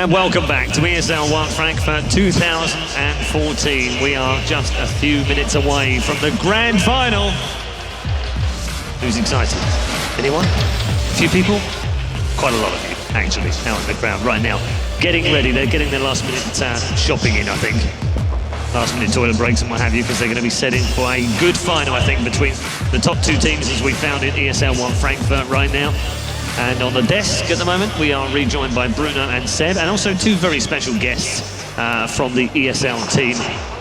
And welcome back to ESL 1 Frankfurt 2014. We are just a few minutes away from the grand final. Who's excited? Anyone? A few people? Quite a lot of you, actually, out in the crowd right now. Getting ready, they're getting their last minute shopping in, I think. Last minute toilet breaks and what have you, because they're going to be set in for a good final, I think, between the top two teams as we found in ESL 1 Frankfurt right now. And on the desk at the moment, we are rejoined by Bruno and Seb, and also two very special guests from the ESL team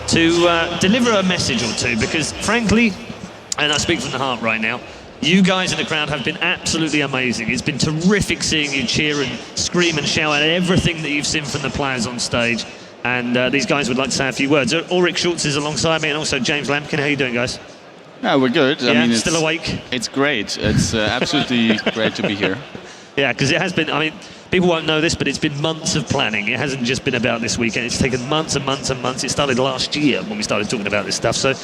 to deliver a message or two, because frankly, and I speak from the heart right now, you guys in the crowd have been absolutely amazing. It's been terrific seeing you cheer and scream and shout at everything that you've seen from the players on stage. And these guys would like to say a few words. Ulrich Schultz is alongside me, and also James Lampkin. How are you doing, guys? Yeah, we're good. Yeah, I mean, still awake? It's great. It's absolutely great to be here. Yeah, because it has been, I mean, people won't know this, but it's been months of planning. It hasn't just been about this weekend. It's taken months and months and months. It started last year when we started talking about this stuff. So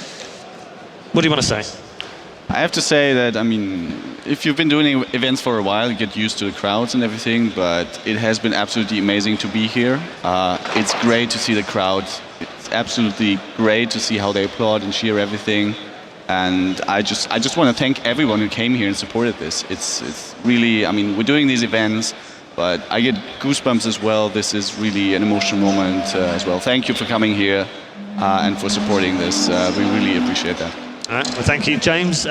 what do you want to say? I have to say that, I mean, if you've been doing events for a while, you get used to the crowds and everything, but it has been absolutely amazing to be here. It's great to see the crowds. It's absolutely great to see how they applaud and cheer everything. And I just want to thank everyone who came here and supported this. It's really, I mean, we're doing these events, but I get goosebumps as well. This is really an emotional moment as well. Thank you for coming here and for supporting this. We really appreciate that. All right, well, thank you, James.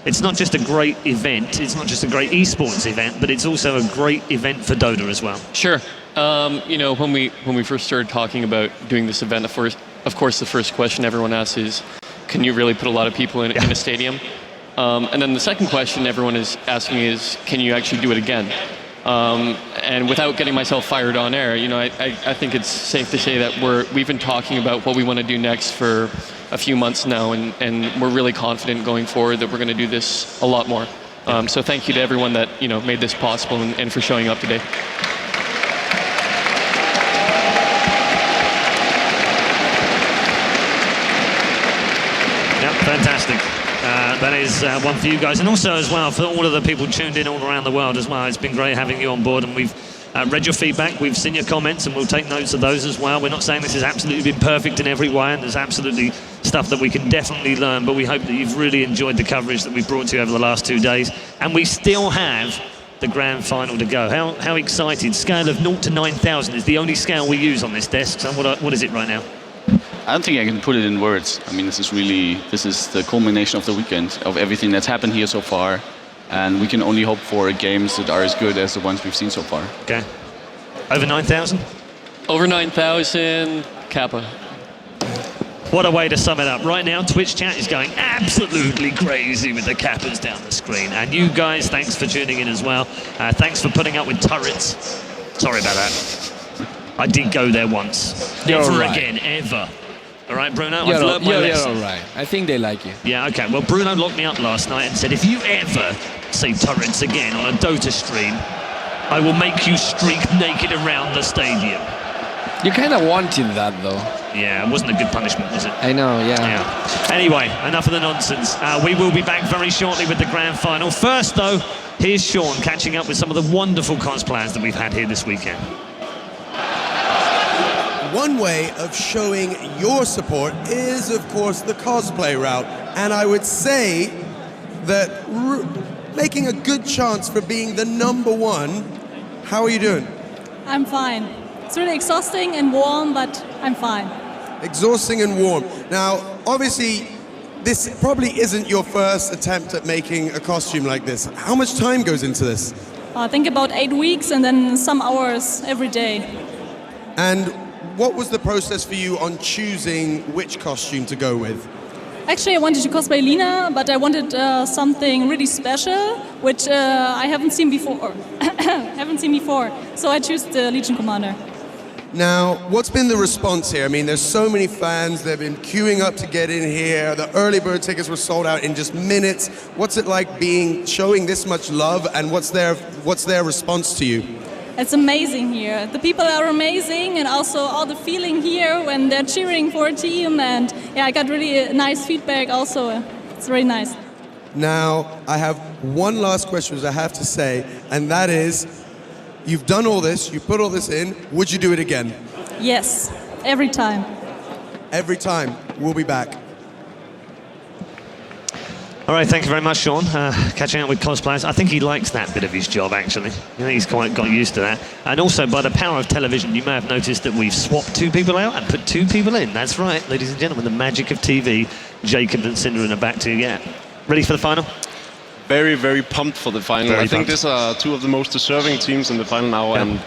It's not just a great event, it's not just a great esports event, but it's also a great event for Dota as well. Sure. You know, when we first started talking about doing this event, of course, the first question everyone asks is, can you really put a lot of people in a stadium? And then the second question everyone is asking is, can you actually do it again? And without getting myself fired on air, you know, I think it's safe to say that we've been talking about what we want to do next for a few months now, and we're really confident going forward that we're going to do this a lot more. So thank you to everyone that, you know, made this possible and for showing up today. Yep, fantastic. That is one for you guys, and also as well for all of the people tuned in all around the world as well. It's been great having you on board, and we've read your feedback, we've seen your comments, and we'll take notes of those as well. We're not saying this has absolutely been perfect in every way, and there's absolutely stuff that we can definitely learn, but we hope that you've really enjoyed the coverage that we've brought to you over the last 2 days, and we still have the grand final to go. How excited? Scale of 0 to 9,000 is the only scale we use on this desk, so what is it right now? I don't think I can put it in words. I mean, this is the culmination of the weekend, of everything that's happened here so far. And we can only hope for games that are as good as the ones we've seen so far. Okay. Over 9,000? Over 9,000, Kappa. What a way to sum it up. Right now, Twitch chat is going absolutely crazy with the Kappas down the screen. And you guys, thanks for tuning in as well. Thanks for putting up with turrets. Sorry about that. I did go there once. Never again, ever. All right, Bruno, I've learned my lesson. You're all right. I think they like you. Yeah, okay. Well, Bruno locked me up last night and said, if you ever say turrets again on a Dota stream, I will make you streak naked around the stadium. You kind of wanted that, though. Yeah, it wasn't a good punishment, was it? I know, yeah. Anyway, enough of the nonsense. We will be back very shortly with the grand final. First, though, here's Sean catching up with some of the wonderful cosplayers that we've had here this weekend. One way of showing your support is, of course, the cosplay route. And I would say that making a good chance for being the #1. How are you doing? I'm fine. It's really exhausting and warm, but I'm fine. Exhausting and warm. Now, obviously, this probably isn't your first attempt at making a costume like this. How much time goes into this? I think about 8 weeks and then some hours every day. And what was the process for you on choosing which costume to go with? Actually, I wanted to cosplay Lina, but I wanted something really special, which I haven't seen before. So I chose the Legion Commander. Now, what's been the response here? I mean, there's so many fans. They've been queuing up to get in here. The early bird tickets were sold out in just minutes. What's it like showing this much love, and what's their response to you? It's amazing here. The people are amazing, and also all the feeling here when they're cheering for a team. And yeah, I got really nice feedback also. It's very nice. Now, I have one last question, which I have to say, and that is, You've done all this, you put all this in, would you do it again? Yes, every time. Every time. We'll be back. All right, thank you very much, Sean. Catching up with cosplayers. I think he likes that bit of his job, actually. I think he's quite got used to that. And also, by the power of television, you may have noticed that we've swapped 2 people out and put 2 people in. That's right, ladies and gentlemen, the magic of TV. Jacob and Synderen are back to you again. Ready for the final? Very, very pumped for the final. Very I think pumped. these are 2 of the most deserving teams in the final now. Yeah. And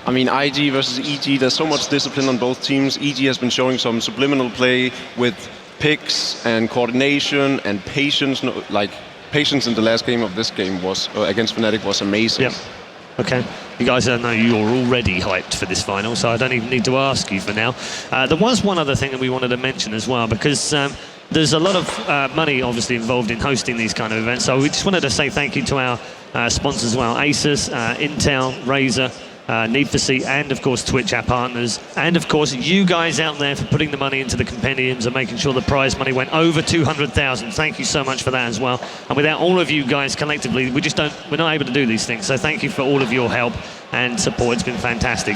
I mean, IG versus EG, there's so much discipline on both teams. EG has been showing some subliminal play with picks and coordination and patience. Like, patience in the last game of this game was against Fnatic was amazing. Yep. Okay. You guys know you're already hyped for this final, so I don't even need to ask you for now. There was one other thing that we wanted to mention as well, because there's a lot of money obviously involved in hosting these kind of events, so we just wanted to say thank you to our sponsors as well, Asus, Intel, Razer, Need for Speed, and of course Twitch, our partners, and of course you guys out there for putting the money into the compendiums and making sure the prize money went over 200,000. Thank you so much for that as well. And without all of you guys collectively, we're not able to do these things. So thank you for all of your help and support. It's been fantastic.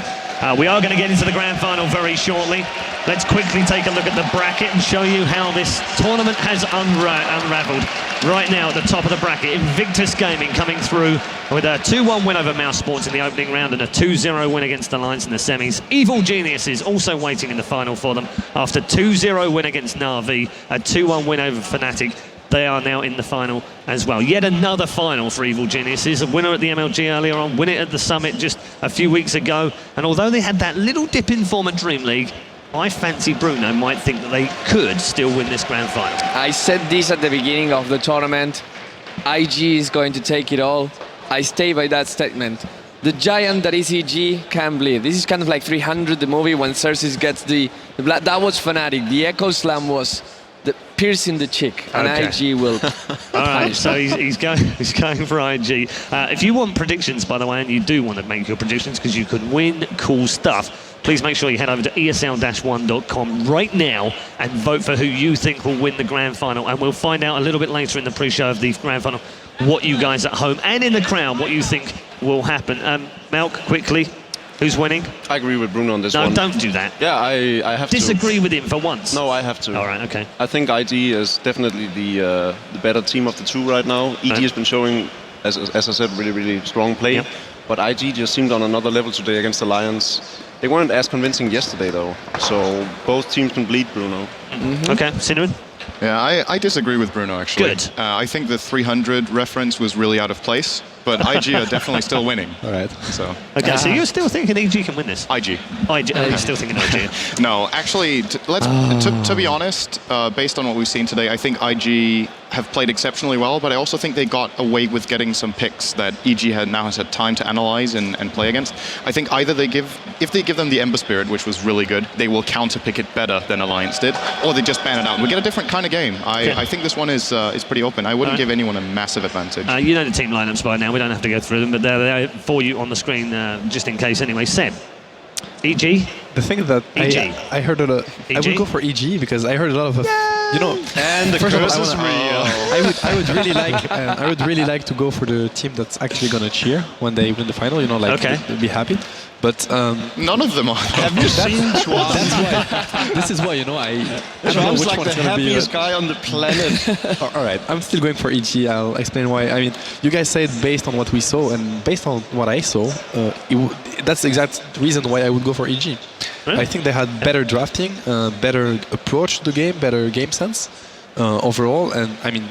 We are going to get into the grand final very shortly. Let's quickly take a look at the bracket and show you how this tournament has unraveled. Right now at the top of the bracket, Invictus Gaming coming through with a 2-1 win over Mouse Sports in the opening round and a 2-0 win against Alliance in the semis. Evil Geniuses also waiting in the final for them after 2-0 win against Na'Vi, a 2-1 win over Fnatic. They are now in the final as well. Yet another final for Evil Geniuses. A winner at the MLG earlier on, win it at the Summit just a few weeks ago. And although they had that little dip in form at Dream League, I fancy Bruno might think that they could still win this grand final. I said this at the beginning of the tournament. IG is going to take it all. I stay by that statement. The giant that is EG can bleed. This is kind of like 300, the movie, when Cersei gets the blood. That was Fnatic. The Echo Slam was the piercing the chick, and Okay. IG will. All right, so he's going for IG. If you want predictions, by the way, and you do want to make your predictions because you could win cool stuff, please make sure you head over to ESL-1.com right now and vote for who you think will win the grand final. And we'll find out a little bit later in the pre-show of the grand final what you guys at home and in the crowd, what you think will happen. Malk, quickly, who's winning? I agree with Bruno on this one. No, don't do that. Yeah, I have Disagree with him for once. to. No, I have to. All right, okay. I think IG is definitely the better team of the 2 right now. EG has been showing, as I said, really, really strong play. Yep. But IG just seemed on another level today against Alliance. They weren't as convincing yesterday, though. So both teams can bleed, Bruno. Okay, Synderen? Yeah, I disagree with Bruno, actually. Good. I think the 300 reference was really out of place, but IG are definitely still winning. All right. So, Okay, so you're still thinking EG can win this? IG. IG, you're still thinking IG. No, actually, to be honest, based on what we've seen today, I think IG have played exceptionally well, but I also think they got away with getting some picks that EG now has had time to analyze and play against. I think either if they give them the Ember Spirit, which was really good, they will counter-pick it better than Alliance did, or they just ban it out. We get a different kind of game. I think this one is pretty open. I wouldn't give anyone a massive advantage. You know the team lineups by now. We don't have to go through them, but they're there for you on the screen just in case anyway. Seb, EG? The thing is that EG. I heard a lot. I EG? would go for EG because I heard a lot of, you know. And the first of all, curse is I would really like. I would really like to go for the team that's actually gonna cheer when they win the final. You know, like they'll be happy. But None of them are. Have you seen Schwab? that's why. This is why, you know, I don't know Schwab's which like one's the gonna be. happiest guy on the planet. All right, I'm still going for EG. I'll explain why. I mean, you guys said based on what we saw, and based on what I saw, that's the exact reason why I would go for EG. Really? I think they had better drafting, better approach to the game, better game sense overall. And I mean,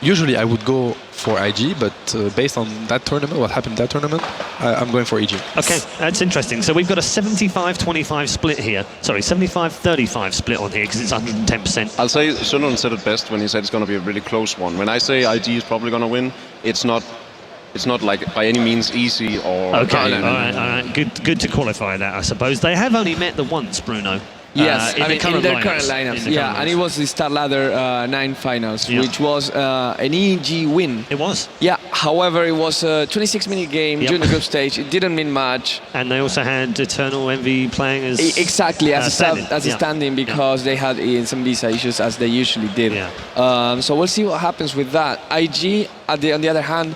usually I would go for IG, but based on that tournament, what happened in that tournament, I'm going for EG. Okay, that's interesting. So we've got a 75-25 split here. Sorry, 75-35 split on here because it's 110%. I'll say Sunderland said it best when he said it's going to be a really close one. When I say IG is probably going to win, it's not like by any means easy or... Okay, all right. Good to qualify that, I suppose. They have only met the once, Bruno. Yes, in their current lineups. Yeah, and it was the Star Ladder 9 finals, Yeah. which was an EG win. It was. Yeah, however, it was a 26-minute game Yep. during the group stage. It didn't mean much. And they also had Eternal Envy playing as... Exactly, as stand-in. a stand-in because they had some visa issues as they usually did. Yeah. So we'll see what happens with that. IG, on the other hand,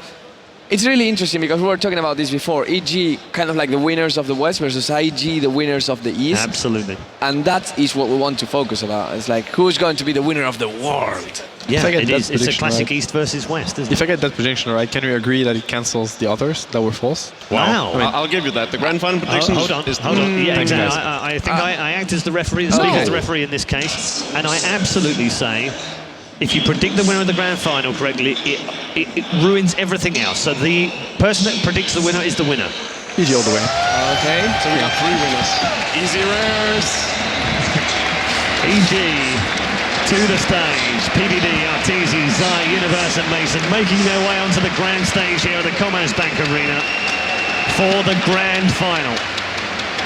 It's really interesting because we were talking about this before. EG kind of like the winners of the West versus IG the winners of the East. Absolutely. And that is what we want to focus about. It's like who's going to be the winner of the world? Yeah, it is. It's a prediction classic right- East versus West, isn't If it? I get that prediction right, can we agree that it cancels the others that were false? Wow. I'll give you that. The grand final prediction Hold on. is Yeah, Thanks, exactly. guys. I think I act as the referee and speak Okay. as the referee in this case, and I absolutely say, if you predict the winner of the grand final correctly, it ruins everything else. So the person that predicts the winner is the winner. Easy all the way. Okay. So we got 3 winners. Easy rares. EG to the stage. PBD, Arteezy, Zai, Universe and Mason making their way onto the grand stage here at the Commerzbank Arena for the grand final.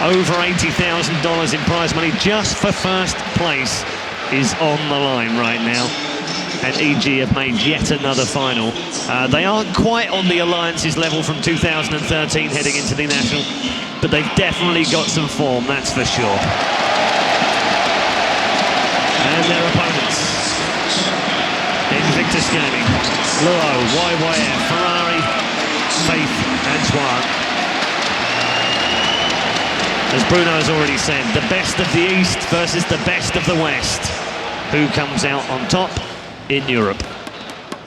Over $80,000 in prize money just for first place is on the line right now. And EG have made yet another final. They aren't quite on the Alliances level from 2013 heading into the National, but they've definitely got some form, that's for sure. And their opponents: Invictus Gaming, Luo, YYF, Ferrari, Faith, Antoine. As Bruno has already said, the best of the East versus the best of the West. Who comes out on top in Europe?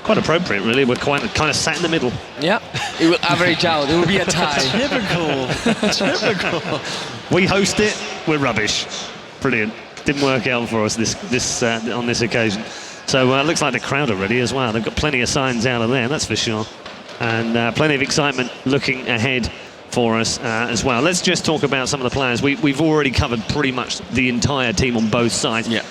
Quite appropriate, really. We're kind of sat in the middle. Yeah. It will average out. It will be a tie. Typical. We host it. We're rubbish. Brilliant. Didn't work out for us on this occasion. So looks like the crowd are ready as well. They've got plenty of signs out of there, that's for sure. And plenty of excitement looking ahead for us as well. Let's just talk about some of the players. We've already covered pretty much the entire team on both sides. Yeah.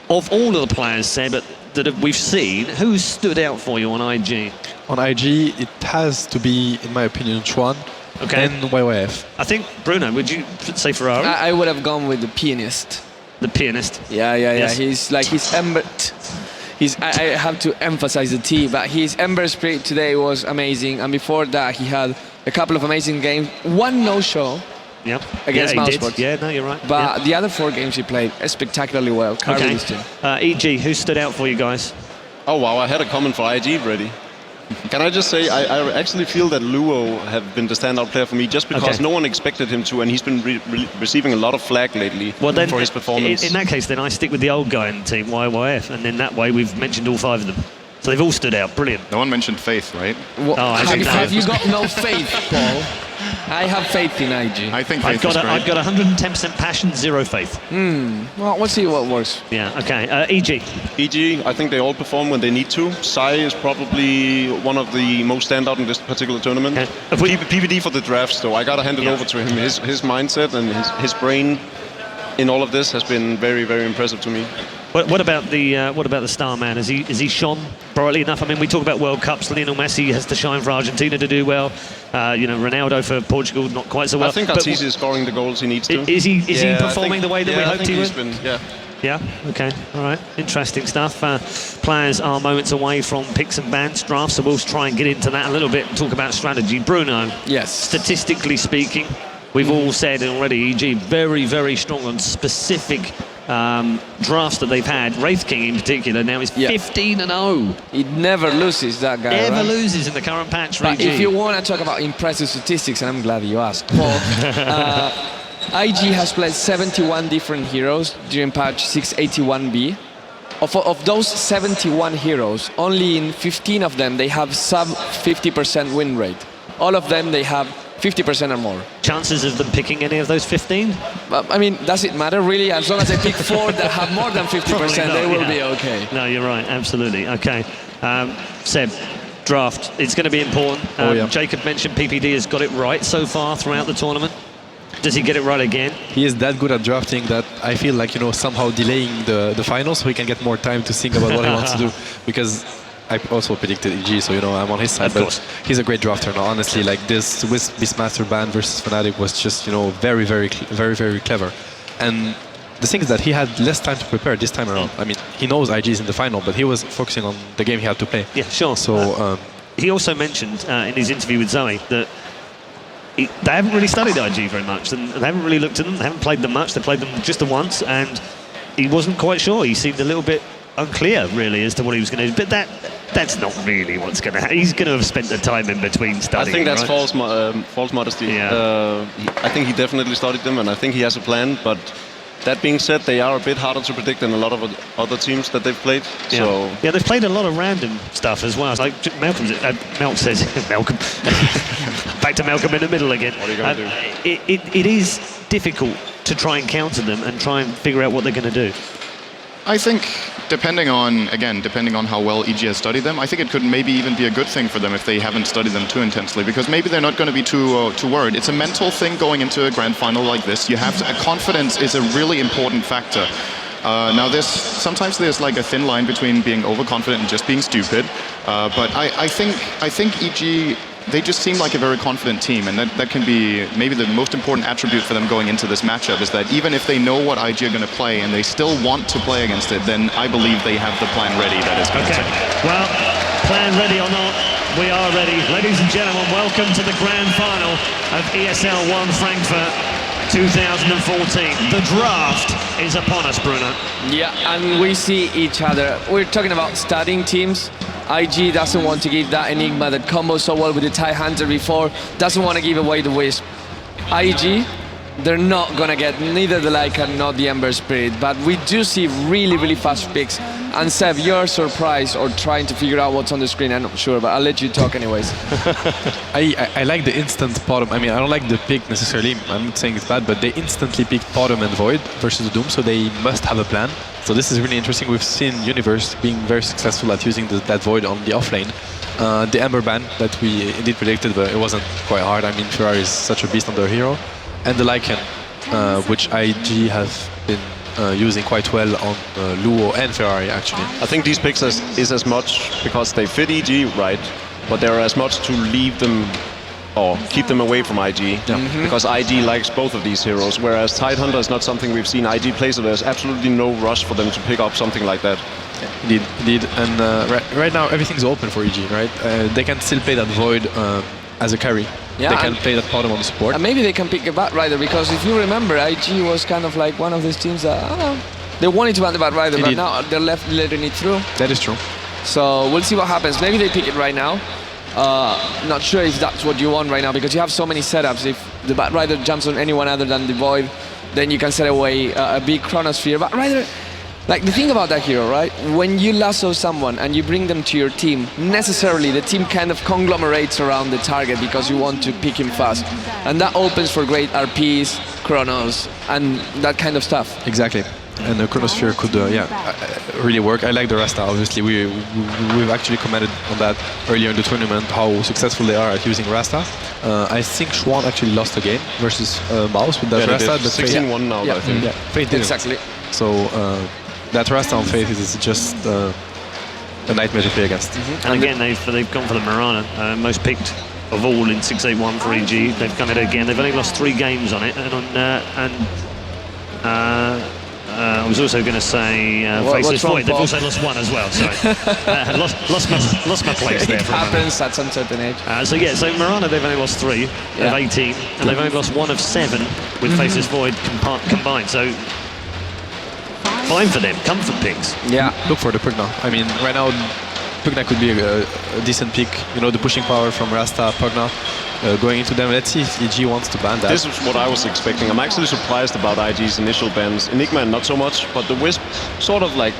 Of all of the players, Seb, that we've seen, who stood out for you on IG? On IG, it has to be, in my opinion, Chuan Okay. and YYF. I think, Bruno, would you say Ferrari? I would have gone with the pianist. The pianist. Yeah. Yes. I have to emphasize the T, but his Ember Spirit today was amazing. And before that, he had a couple of amazing games. One no-show Yep. against he did. Mousesports. Yeah, no, you're right. But Yeah. the other 4 games he played spectacularly well. Carried Okay. his team. EG, who stood out for you guys? Oh wow, I had a comment for IG ready. Can I just say, I actually feel that Luo have been the standout player for me just because Okay. no one expected him to, and he's been receiving a lot of flag lately for his performance. In that case, then I stick with the old guy in the team, YYF, and then that way we've mentioned all 5 of them. So they've all stood out. Brilliant. No one mentioned Faith, right? I think so. Have you got no faith, Paul? I have faith in IG. I think I've Faith is great. got 110% passion, 0 faith. Well, we'll see what works. Yeah, okay. EG. EG, I think they all perform when they need to. Sai is probably one of the most standout in this particular tournament. Okay. If we- PVD for the drafts, though, I gotta hand it Yeah. over to him. His mindset and his brain in all of this has been very, very impressive to me. What about the star man? Has he shone brightly enough? I mean, we talk about World Cups. Lionel Messi has to shine for Argentina to do well. Ronaldo for Portugal, not quite so well. I think But Arteezy is scoring the goals he needs to. Is he performing the way that we hoped he would? Yeah. Yeah, okay, all right, interesting stuff. Players are moments away from picks and bans drafts, so we'll try and get into that a little bit and talk about strategy. Bruno, Yes. statistically speaking, we've all said already, EG very, very strong on specific drafts that they've had. Wraith King in particular now is 15-0. He never loses, that guy. Never right? loses in the current patch. But EG. if you want to talk about impressive statistics, and I'm glad you asked, Paul, IG has played 71 different heroes during patch 681B. Of those 71 heroes, only in 15 of them they have sub 50% win rate. All of them they have 50% or more. Chances of them picking any of those 15? But, I mean, does it matter really? As long as they pick 4 that have more than 50%, Probably not, they will yeah. be okay. No, you're right, absolutely. Okay. Seb, draft, it's going to be important. Jacob mentioned PPD has got it right so far throughout the tournament. Does he get it right again? He is that good at drafting that I feel like, somehow delaying the finals so he can get more time to think about what he wants to do. Because I also predicted EG, so I'm on his side. Of course. But he's a great drafter now. Honestly, like this Beastmaster ban versus Fnatic was just, very, very, very, very clever. And the thing is that he had less time to prepare this time around. I mean, he knows IG is in the final, but he was focusing on the game he had to play. Yeah, sure. So he also mentioned in his interview with Zoe that they haven't really studied IG very much, and they haven't really looked at them. They haven't played them much. They played them just the once, and he wasn't quite sure. He seemed a little bit unclear, really, as to what he was going to do. But that's not really what's going to happen. He's going to have spent the time in between studying. I think that's right? false modesty. Yeah. I think he definitely studied them, and I think he has a plan. But that being said, they are a bit harder to predict than a lot of other teams that they've played. Yeah. So yeah, they've played a lot of random stuff as well. Like Malcolm says, Malcolm. Back to Malcolm in the middle again. What are you going to do? It is difficult to try and counter them and try and figure out what they're going to do. I think, depending on how well EG has studied them, I think it could maybe even be a good thing for them if they haven't studied them too intensely, because maybe they're not going to be too worried. It's a mental thing going into a grand final like this. You have confidence is a really important factor. Now, sometimes there's like a thin line between being overconfident and just being stupid. But I think EG, they just seem like a very confident team, and that can be maybe the most important attribute for them going into this matchup, is that even if they know what IG are going to play and they still want to play against it, then I believe they have the plan ready that is going to take. Well, plan ready or not, we are ready. Ladies and gentlemen, welcome to the grand final of ESL 1 Frankfurt 2014. The draft is upon us, Bruno. Yeah, and we see each other. We're talking about studying teams. IG doesn't want to give that Enigma that combos so well with the TIE Hunter before, doesn't want to give away the Wisp. IG, they're not going to get neither the Lycan nor the Ember Spirit, but we do see really, really fast picks. And Seb, you're surprised or trying to figure out what's on the screen, I'm not sure, but I'll let you talk anyways. I like the instant bottom. I mean, I don't like the pick necessarily. I'm not saying it's bad, but they instantly picked bottom and Void versus Doom, so they must have a plan. So this is really interesting. We've seen Universe being very successful at using that Void on the offlane. The Ember ban that we indeed predicted, but it wasn't quite hard. I mean, Ferrari is such a beast on their hero. And the Lycan, which IG have been using quite well on Luo and Ferrari, actually. I think these picks is as much because they fit EG, right? But they're as much to leave them or keep them away from IG, because IG likes both of these heroes, whereas TIE Hunter is not something we've seen IG play, so there's absolutely no rush for them to pick up something like that. Indeed. And right now everything's open for EG, right? They can still play that Void as a carry. Yeah, they can play that bottom on the support. And maybe they can pick a Bat Rider, because if you remember, IG was kind of like one of these teams that, they wanted to ban the Bat Rider, but now they're left letting it through. That is true. So we'll see what happens. Maybe they pick it right now. Not sure if that's what you want right now, because you have so many setups. If the Bat Rider jumps on anyone other than the Void, then you can set away a big Chronosphere. Bat Rider, like the thing about that hero, right? When you lasso someone and you bring them to your team, necessarily the team kind of conglomerates around the target because you want to pick him fast. And that opens for great RPs, Chronos, and that kind of stuff. Exactly. And the Chronosphere could, really work. I like the Rasta, obviously. We've actually commented on that earlier in the tournament, how successful they are at using Rasta. I think Schwan actually lost a game versus Mouse with that Rasta. 16-1 now, I think. Yeah, Faith didn't. Exactly. So that Rasta on Faith is just a nightmare to play against. And again, they've gone for the Mirana, most picked of all in 681 for EG. They've done it again. They've only lost 3 games on it, I was also going to say Faceless Void. They've also lost 1 as well. Sorry, lost my place there. It happens at some certain age. So Mirana, they've only lost 3 of 18, and they've only lost 1 of 7 with Faceless Void combined. So fine for them, comfort picks. Yeah. Look for the Pugna. I mean, right now, Pugna could be a decent pick. You know, the pushing power from Rasta, Pugna, going into them. Let's see if EG wants to ban that. This is what I was expecting. I'm actually surprised about IG's initial bans. Enigma, not so much, but the Wisp, sort of like,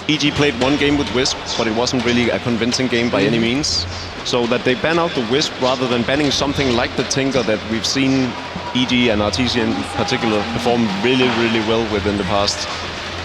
EG played 1 game with Wisp, but it wasn't really a convincing game by any means. So that they ban out the Wisp rather than banning something like the Tinker that we've seen EG and RTC in particular perform really, really well with in the past.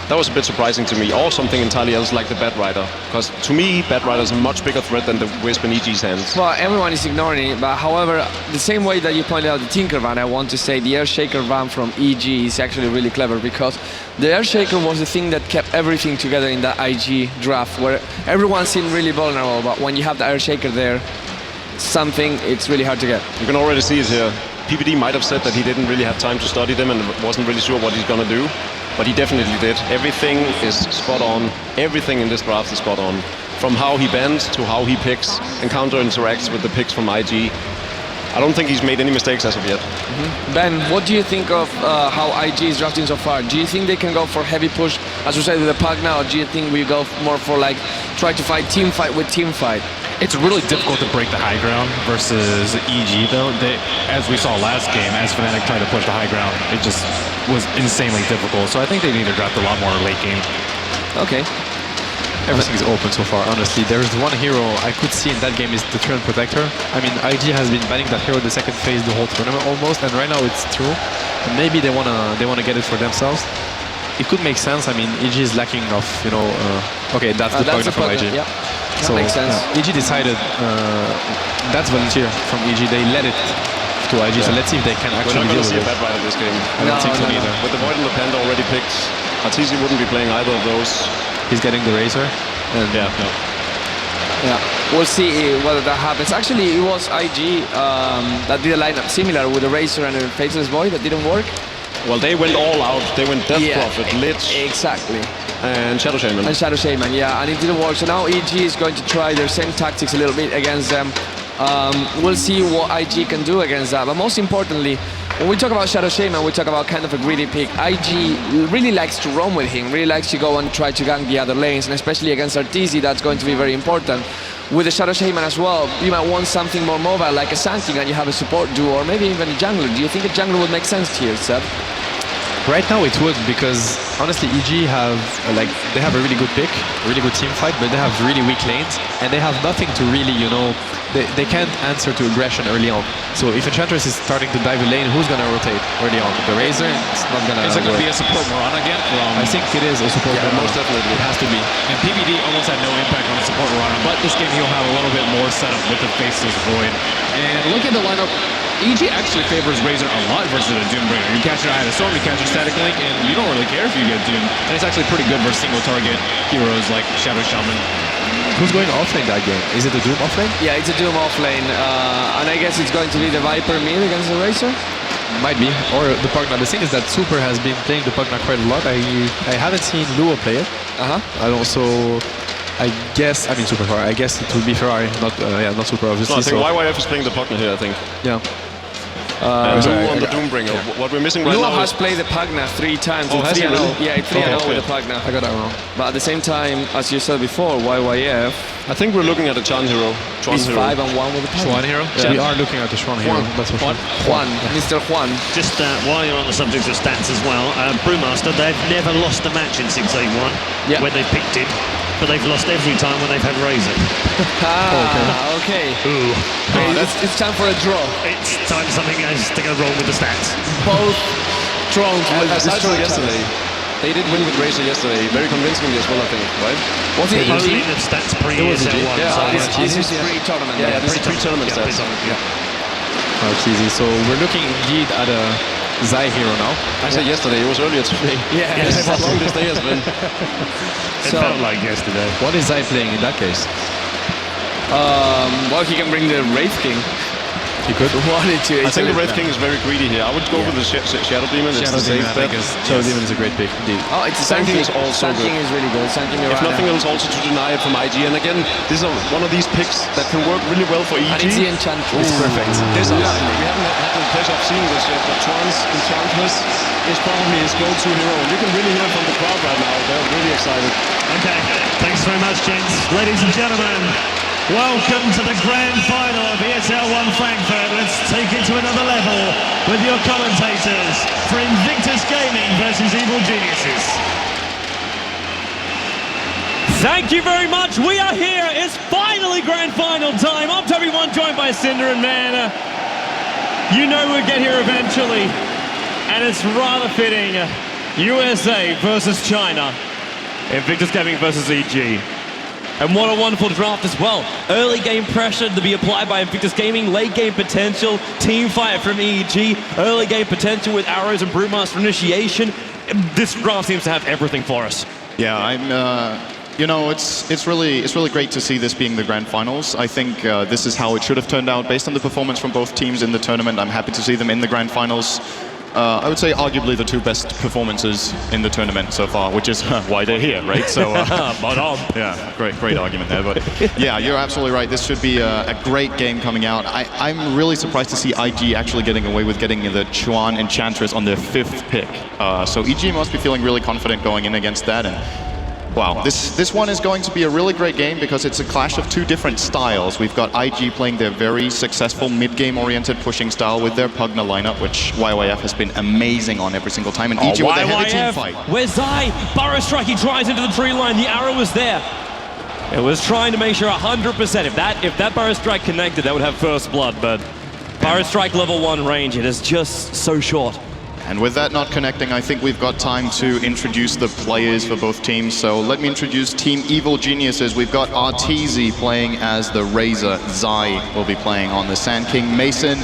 That was a bit surprising to me, or something entirely else like the Bat Rider. Because to me, Bat Rider is a much bigger threat than the Wisp in EG's hands. Well, everyone is ignoring it, but however, the same way that you pointed out the Tinker van, I want to say the Airshaker van from EG is actually really clever, because the Airshaker was the thing that kept everything together in that IG draft, where everyone seemed really vulnerable, but when you have the Airshaker there, it's really hard to get. You can already see it here. PPD might have said that he didn't really have time to study them and wasn't really sure what he's going to do. But he definitely did. Everything is spot on. Everything in this draft is spot on. From how he bends to how he picks and counter interacts with the picks from IG. I don't think he's made any mistakes as of yet. Ben, what do you think of how IG is drafting so far? Do you think they can go for heavy push, as you said, with the Pug now, or do you think we go more for like try to fight team fight with team fight? It's really difficult to break the high ground versus EG though. As we saw last game, as Fnatic tried to push the high ground, it just was insanely difficult. So I think they need to draft a lot more late game. Okay. Everything's open so far, honestly. There's one hero I could see in that game is the Turn Protector. I mean, IG has been banning that hero the second phase the whole tournament almost, and right now it's true. And maybe they wanna get it for themselves. It could make sense. I mean, EG is lacking of, okay, that's the Pugna from IG. Yeah, that makes sense. EG decided, that's Volunteer from EG. They let it to IG, so let's see if they can actually We're not going deal to see with a it. bad ride of this game. I don't think so either. With the Void and the Panda already picked, Arteezy wouldn't be playing either of those. He's getting the Razor. And Yeah, we'll see whether that happens. Actually, it was IG that did a lineup similar with a Razor and a Faceless Boy that didn't work. Well, they went all out. They went Death Prophet, Lich, exactly, and Shadow Shaman. And Shadow Shaman, yeah, and it didn't work. So now EG is going to try their same tactics a little bit against them. We'll see what IG can do against that. But most importantly, when we talk about Shadow Shaman, we talk about kind of a greedy pick. IG really likes to roam with him, really likes to go and try to gank the other lanes, and especially against Arteezy, that's going to be very important. With the Shadow Shaman as well, you might want something more mobile, like a Sanking, and you have a support duo, or maybe even a jungler. Do you think a jungler would make sense to you, Seb? Right now it would, because honestly EG have they have a really good pick, a really good team fight, but they have really weak lanes, and they have nothing to really, they can't answer to aggression early on. So if Enchantress is starting to dive a lane, who's gonna rotate early on? The Razor? It's not gonna Is it going to work. be a support Mirana again? I think it is a support Mirana. most definitely. It has to be. And PBD almost had no impact on the support Mirana, but this game he'll have a little bit more setup with the Faceless Void. And look at the lineup. EG actually favors Razor a lot versus a Doombringer. You catch an Eye of the Storm, you catch a Static Link, and you don't really care if you get Doom. And it's actually pretty good versus single target heroes like Shadow Shaman. Who's going offlane that game? Is it the Doom offlane? Yeah, it's a Doom offlane, and I guess it's going to be the Viper mid against the Razor? Might be. Or the Pugna. The thing is that Super has been playing the Pugna quite a lot. I haven't seen Luo play it. And also, I guess Super Ferrari. I guess it will be Ferrari, not Super obviously. No, I think YYF is playing the Pugna here, I think. Yeah. And Luo on the Doombringer. Yeah. What we're missing right Luo now has played the Pugna 3 times. Oh, has he really? Yeah, 3-0 with the Pugna. I got that wrong. But at the same time, as you said before, YYF I think we're looking at a Chan hero. is 5-1 with the Pugna. Juan hero? Yeah. We are looking at the Juan hero. That's for sure. Juan, Mr. Juan. Just while you're on the subject of stats as well, Brewmaster, they've never lost a match in 6-8-1 when they picked him, but they've lost every time when they've had Razor. Okay. Ooh. It's time for a draw. It's time something has to go wrong with the stats. Both drones will Aside destroy from each other. yesterday, they did win with Razor yesterday, very convincingly as well, I think, right? Was it Only EG? the stats pre-ESL 1. Yeah, so This is pre-tournament. Yeah, this is pre-tournament yeah, stats. pre-tournament. Oh, cheesy. So we're looking indeed at a Zai hero now. I said yesterday, it was earlier today. Yes. How long this day has been. It felt like yesterday. What is Zai playing in that case? Well, he can bring the Wraith King. He could. Wanted to. I think the Red King is very greedy here. I would go with the Shadow Demon. It's the safe bet. Shadow Demon is a great pick indeed. Oh, it's a Sanking Sanking. is also Sanking good. is really good. Sanking If Mirana. nothing else, also to deny it from IG. And again, this is one of these picks that can work really well for EG. And it's the Enchantress. It's perfect. This is lovely. We haven't had the pleasure of seeing this yet, but Tron's Enchantress is probably his go-to hero. You can really hear it from the crowd right now. They're really excited. Okay, thanks very much, gents. Ladies and gentlemen, welcome to the grand final of ESL 1 Frankfurt. Let's take it to another level with your commentators for Invictus Gaming versus Evil Geniuses. Thank you very much. We are here. It's finally grand final time. I'm Toby1, joined by Cinder and Man. You know we'll get here eventually. And it's rather fitting. USA versus China. Invictus Gaming versus EG. And what a wonderful draft as well. Early game pressure to be applied by Invictus Gaming, late game potential, team fight from EG, early game potential with Arrows and Brewmaster initiation. This draft seems to have everything for us. Yeah, it's really great to see this being the grand finals. I think this is how it should have turned out based on the performance from both teams in the tournament. I'm happy to see them in the grand finals. I would say arguably the two best performances in the tournament so far, which is why they're here, right? So, yeah, great argument there. But yeah, you're absolutely right. This should be a great game coming out. I'm really surprised to see IG actually getting away with getting the Chuan Enchantress on their 5th pick. So EG must be feeling really confident going in against that. And wow, this one is going to be a really great game because it's a clash of two different styles. We've got IG playing their very successful mid-game oriented pushing style with their Pugna lineup, which YYF has been amazing on every single time, and EG with a heavy team fight. Where's Zai? Burrow Strike, he tries into the tree line, the arrow was there. It was trying to make sure 100%. If that Burrow Strike connected, that would have first blood, but Burrow Strike level 1 range, it is just so short. And with that not connecting, I think we've got time to introduce the players for both teams. So let me introduce Team Evil Geniuses. We've got Arteezy playing as the Razor. Zai will be playing on the Sand King. Mason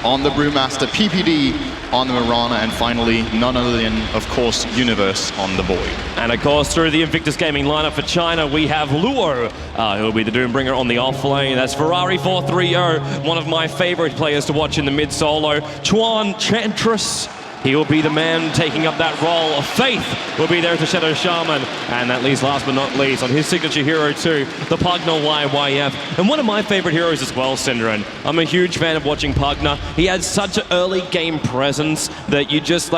on the Brewmaster. PPD on the Mirana. And finally, none other than, of course, Universe on the Void. And of course, through the Invictus Gaming lineup for China, we have Luo, who will be the Doombringer on the off lane. That's Ferrari 430, one of my favorite players to watch in the mid solo. Chuan Enchantress. He will be the man taking up that role of Faith. Will be there as the Shadow Shaman. And that leads last but not least on his signature hero too, the Pugna YYF. And one of my favorite heroes as well, Synderen. I'm a huge fan of watching Pugna. He has such an early game presence that you just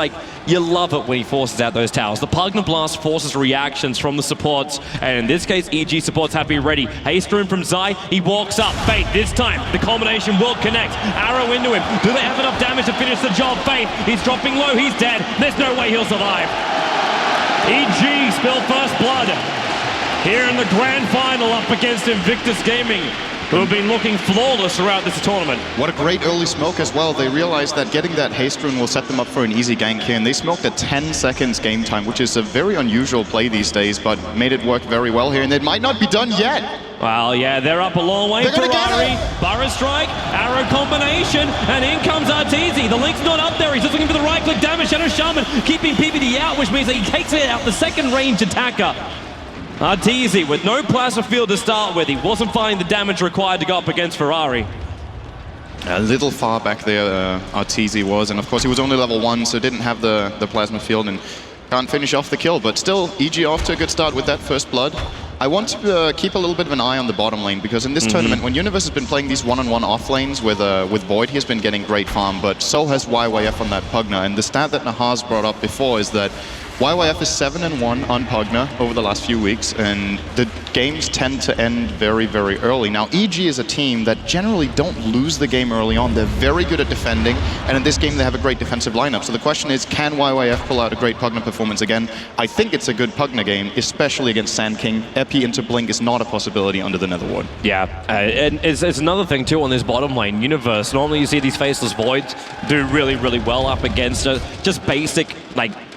you love it when he forces out those towers. The Pugna Blast forces reactions from the supports, and in this case, EG supports have to be ready. Haste rune from Zai, he walks up. Faith, this time, the combination will connect. Arrow into him. Do they have enough damage to finish the job? Faith, he's dropping low, he's dead. There's no way he'll survive. EG spill first blood here in the grand final up against Invictus Gaming, who have been looking flawless throughout this tournament. What a great early smoke as well. They realized that getting that haste rune will set them up for an easy gank here, and they smoked at 10 seconds game time, which is a very unusual play these days, but made it work very well here, and it might not be done yet. Well, yeah, they're up a long way. Ferrari, Burrow Strike, arrow combination, and in comes Arteezy. The link's not up there. He's just looking for the right-click damage. Shadow Shaman keeping PPD out, which means that he takes it out, the second range attacker. Arteezy with no plasma field to start with. He wasn't finding the damage required to go up against Ferrari. A little far back there, Arteezy was, and of course he was only level 1, so didn't have the plasma field and can't finish off the kill. But still, EG off to a good start with that first blood. I want to keep a little bit of an eye on the bottom lane, because in this tournament, when Universe has been playing these one-on-one off lanes with Void, he has been getting great farm, but so has YYF on that Pugna. And the stat that Nahaz brought up before is that YYF is 7-1 on Pugna over the last few weeks, and the games tend to end very, very early. Now, EG is a team that generally don't lose the game early on. They're very good at defending, and in this game they have a great defensive lineup. So the question is, can YYF pull out a great Pugna performance again? I think it's a good Pugna game, especially against Sand King. Epi into Blink is not a possibility under the Nether Ward. Yeah, and it's another thing too on this bottom lane. Universe, normally you see these Faceless Voids do really, really well up against just basic,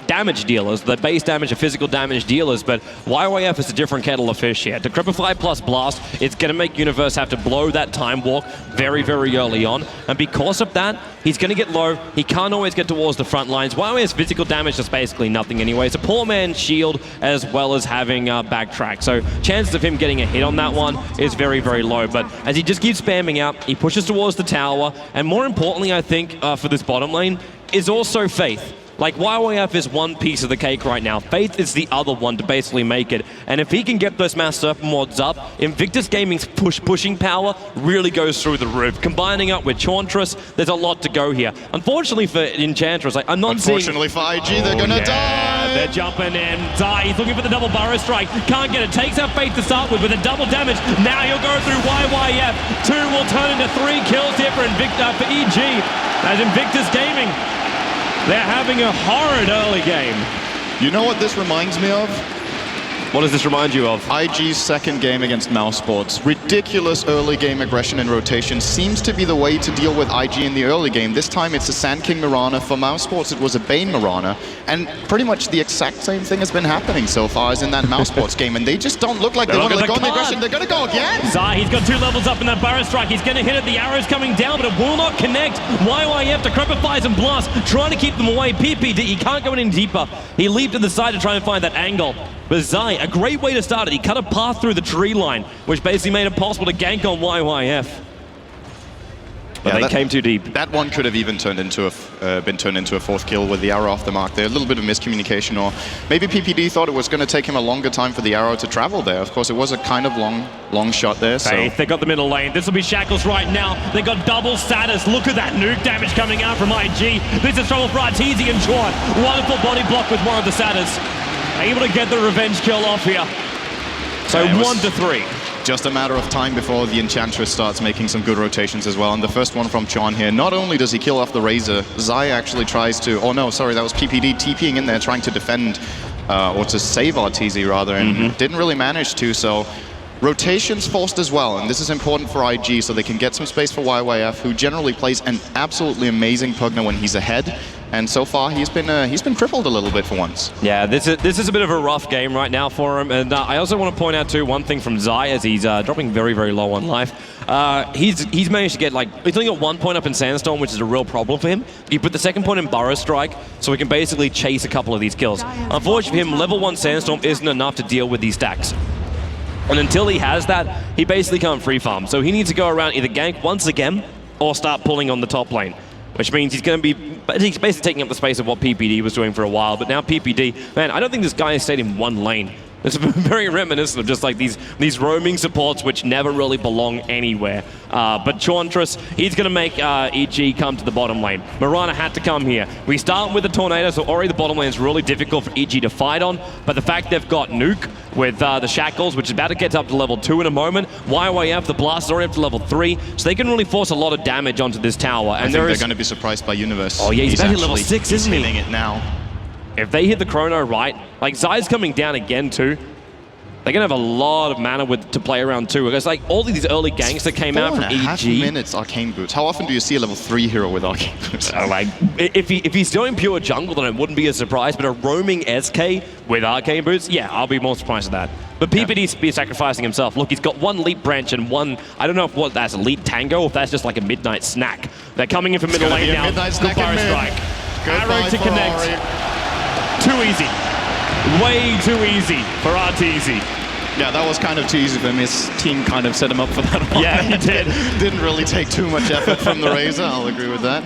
damage dealers, the base damage and physical damage dealers, but YYF is a different kettle of fish here. Decrepify plus Blast, it's going to make Universe have to blow that time walk very, very early on, and because of that, he's going to get low. He can't always get towards the front lines. YYF's physical damage is basically nothing anyway. It's a poor man's shield as well as having backtrack, so chances of him getting a hit on that one is very, very low, but as he just keeps spamming out, he pushes towards the tower, and more importantly, I think, for this bottom lane, is also Faith. YYF is one piece of the cake right now. Faith is the other one to basically make it. And if he can get those Mass Serpent mods up, Invictus Gaming's pushing power really goes through the roof. Combining up with Enchantress, there's a lot to go here. Unfortunately for Enchantress, I'm not seeing... Unfortunately for IG, they're gonna die! They're jumping in. Zai, he's looking for the double Burrow Strike. Can't get it. Takes out Faith to start with a double damage. Now he'll go through YYF. 2 will turn into 3 kills here for EG. As Invictus Gaming, they're having a horrid early game. You know what this reminds me of? What does this remind you of? IG's second game against Mouse Sports. Ridiculous early game aggression and rotation seems to be the way to deal with IG in the early game. This time it's a Sand King Mirana. For Mouse Sports it was a Bane Mirana. And pretty much the exact same thing has been happening so far as in that Mouse Sports game. And they just don't look like they want to go on the aggression. They're going to go again. Zai, he's got 2 levels up in that Burrow Strike. He's going to hit it. The arrow's coming down, but it will not connect. YYF decrepifies and Blast, trying to keep them away. PPD, he can't go any deeper. He leaped to the side to try and find that angle. But Zai, a great way to start it. He cut a path through the tree line, which basically made it possible to gank on YYF. But they came too deep. That one could have even turned into been turned into a fourth kill with the arrow off the mark there. A little bit of miscommunication, or maybe PPD thought it was going to take him a longer time for the arrow to travel there. Of course, it was a kind of long shot there. So. They got the middle lane. This will be Shackles right now. They got double status. Look at that nuke damage coming out from IG. This is trouble for Arteezy and Chuan. Wonderful body block with one of the status. Able to get the revenge kill off here. So yeah, 1 to 3. Just a matter of time before the Enchantress starts making some good rotations as well. And the first one from Chuan here, not only does he kill off the Razor, Zai actually tries to, oh no, sorry, that was PPD TPing in there trying to defend, or to save Arteezy rather, and didn't really manage to, so rotations forced as well, and this is important for IG so they can get some space for YYF, who generally plays an absolutely amazing Pugna when he's ahead. And so far, he's been crippled a little bit for once. Yeah, this is a bit of a rough game right now for him. And I also want to point out, too, one thing from Zai as he's dropping very, very low on life. He's managed to get, he's only got 1 point up in Sandstorm, which is a real problem for him. He put the second point in Burrow Strike, so he can basically chase a couple of these kills. Unfortunately for him, level 1 Sandstorm isn't enough to deal with these stacks. And until he has that, he basically can't free farm. So he needs to go around either gank once again or start pulling on the top lane, which means he's basically taking up the space of what PPD was doing for a while. But now PPD, man, I don't think this guy has stayed in one lane. It's very reminiscent of just like these roaming supports which never really belong anywhere. But Chauntress, he's going to make EG come to the bottom lane. Mirana had to come here. We start with the Tornado, so already the bottom lane is really difficult for EG to fight on. But the fact they've got Nuke with the Shackles, which is about to get up to level 2 in a moment. YYF, the Blast is already up to level 3. So they can really force a lot of damage onto this tower. And I think they're going to be surprised by Universe. Oh yeah, he's about to hit level 6, isn't he? He's hitting it now. If they hit the Chrono right, like Zai's coming down again too, they're going to have a lot of mana to play around too. Because like all of these early ganks that came out from EG. 4.5 minutes Arcane Boots. How often do you see a level 3 hero with Arcane Boots? Like, if he's doing pure jungle, then it wouldn't be a surprise. But a roaming SK with Arcane Boots, yeah, I'll be more surprised at that. But PPD's be sacrificing himself. Look, he's got one Leap Branch and one, I don't know if that's a Leap Tango or if that's just like a Midnight Snack. They're coming in from middle lane now. Good fire strike. Arrow to connect. Too easy. Way too easy for Arteezy. Yeah, that was kind of too easy for him. His team kind of set him up for that one. Yeah, he did. Didn't really take too much effort from the Razor, I'll agree with that.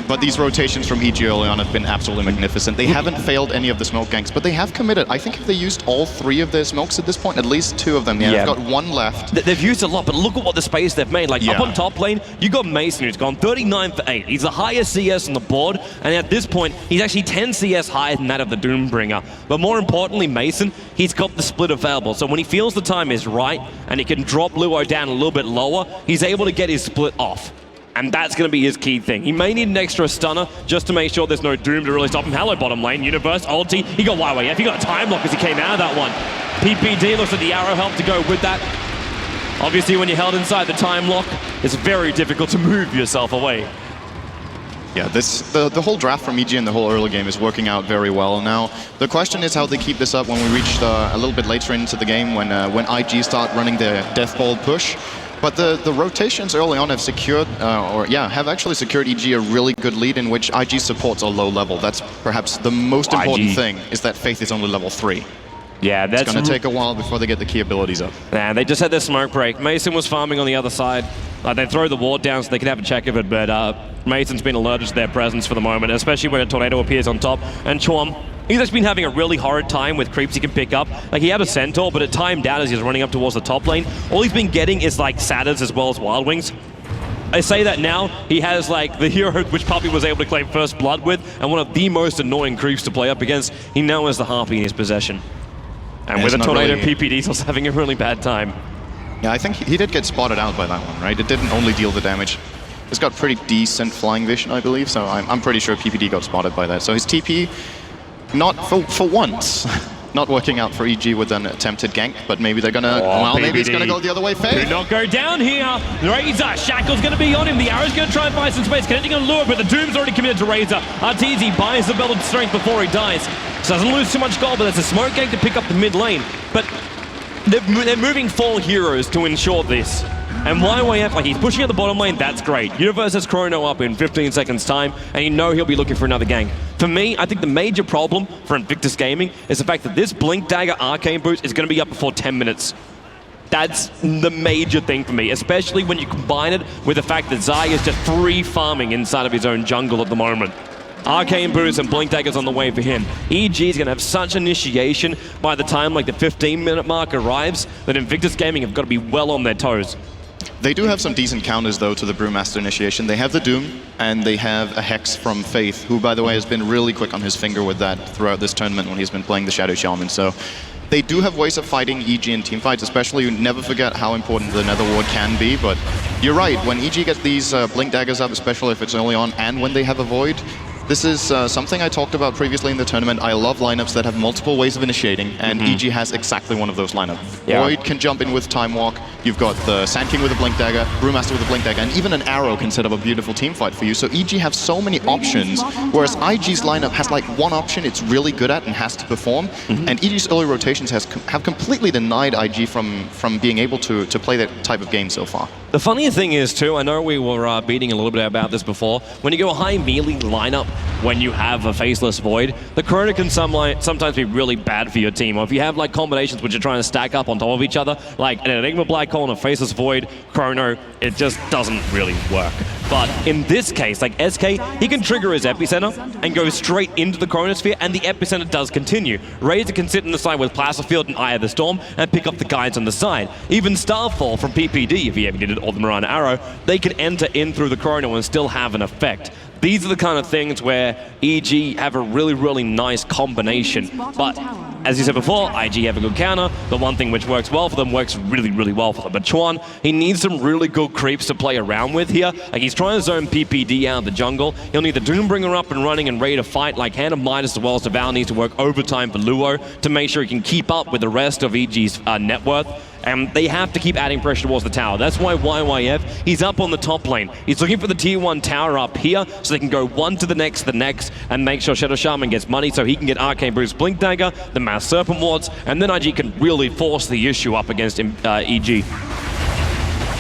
But these rotations from EG early on have been absolutely magnificent. They haven't failed any of the smoke ganks, but they have committed. I think if they used all 3 of their smokes at this point, at least 2 of them, they've got 1 left. They've used a lot, but look at what the space they've made. Like, up on top lane, you got Mason, who's gone 39 for 8. He's the highest CS on the board, and at this point, he's actually 10 CS higher than that of the Doombringer. But more importantly, Mason, he's got the split available. So when he feels the time is right, and he can drop Luo down a little bit lower, he's able to get his split off. And that's going to be his key thing. He may need an extra stunner just to make sure there's no Doom to really stop him. Hello, bottom lane. Universe, ulti. He got YYF. He got a time lock as he came out of that one. PPD looks like the arrow helped to go with that. Obviously, when you're held inside the time lock, it's very difficult to move yourself away. Yeah, the whole draft from EG and the whole early game is working out very well. Now, the question is how they keep this up when we reach a little bit later into the game when IG start running their Death Ball push. But the rotations early on have secured, have actually secured EG a really good lead in which IG supports are low level. That's perhaps the most important thing, is that Faith is only level 3. Yeah, that's it's going to take a while before they get the key abilities up. Nah, they just had their smoke break. Mason was farming on the other side. They throw the ward down so they can have a check of it, but Mason's been alerted to their presence for the moment, especially when a Tornado appears on top. And Chom, he's actually been having a really hard time with creeps he can pick up. Like, he had a Centaur, but it timed out as he was running up towards the top lane. All he's been getting is, like, Satyrs as well as Wild Wings. I say that now, he has, like, the hero which Puppy was able to claim first blood with, and one of the most annoying creeps to play up against. He now has the Harpy in his possession. And with a Tornado, really... PPD's also having a really bad time. Yeah, I think he did get spotted out by that one, right? It didn't only deal the damage. It's got pretty decent flying vision, I believe, so I'm pretty sure PPD got spotted by that. So his TP, not for once, not working out for EG with an attempted gank, but maybe they're gonna, maybe it's gonna go the other way. Faith. Do not go down here. Razor, Shackle's gonna be on him. The arrow's gonna try and buy some space, connecting on Lure, but the Doom's already committed to Razor. Arteezy buys the belt of strength before he dies. So doesn't lose too much gold, but there's a smoke gank to pick up the mid lane. But they're moving 4 heroes to ensure this. And YYF, like, he's pushing at the bottom lane, that's great. Universe has Chrono up in 15 seconds time, and you know he'll be looking for another gank. For me, I think the major problem for Invictus Gaming is the fact that this Blink Dagger Arcane Boost is going to be up before 10 minutes. That's the major thing for me, especially when you combine it with the fact that Zai is just free farming inside of his own jungle at the moment. Arcane Boost and Blink Dagger's on the way for him. EG is going to have such initiation by the time like the 15-minute mark arrives that Invictus Gaming have got to be well on their toes. They do have some decent counters, though, to the Brewmaster initiation. They have the Doom, and they have a Hex from Faith, who, by the way, has been really quick on his finger with that throughout this tournament when he's been playing the Shadow Shaman. So they do have ways of fighting EG in teamfights, especially you never forget how important the Nether Ward can be. But you're right, when EG gets these Blink Daggers up, especially if it's early on, and when they have a Void, this is something I talked about previously in the tournament. I love lineups that have multiple ways of initiating, and EG has exactly one of those lineups. Yeah. Void can jump in with Time Walk. You've got the Sand King with a Blink Dagger, Brewmaster with a Blink Dagger, and even an Arrow can set up a beautiful team fight for you. So EG have so many options, whereas IG's lineup has like one option it's really good at and has to perform. And EG's early rotations have completely denied IG from being able to play that type of game so far. The funny thing is, too, I know we were beating a little bit about this before, when you go a high melee lineup, when you have a Faceless Void, the Chrono can sometimes be really bad for your team. Or if you have like combinations which are trying to stack up on top of each other, like an Enigma Black Hole and a Faceless Void, Chrono, it just doesn't really work. But in this case, like SK, he can trigger his Epicenter and go straight into the Chronosphere, and the Epicenter does continue. Razor can sit on the side with Placerfield and Eye of the Storm and pick up the guides on the side. Even Starfall from PPD, if he ever did it, or the Marana Arrow, they can enter in through the Chrono and still have an effect. These are the kind of things where EG have a really, really nice combination. But as you said before, IG have a good counter. The one thing which works well for them works really, really well for them. But Chuan, he needs some really good creeps to play around with here. Like, he's trying to zone PPD out of the jungle. He'll need the Doombringer up and running and ready to fight. Like, Hand of Midas as well as Devour needs to work overtime for Luo to make sure he can keep up with the rest of EG's net worth. And they have to keep adding pressure towards the tower. That's why YYF, he's up on the top lane. He's looking for the tier 1 tower up here so they can go one to the next, and make sure Shadow Shaman gets money so he can get Arcane Bruce Blink Dagger, the Mass Serpent Wards, and then IG can really force the issue up against EG.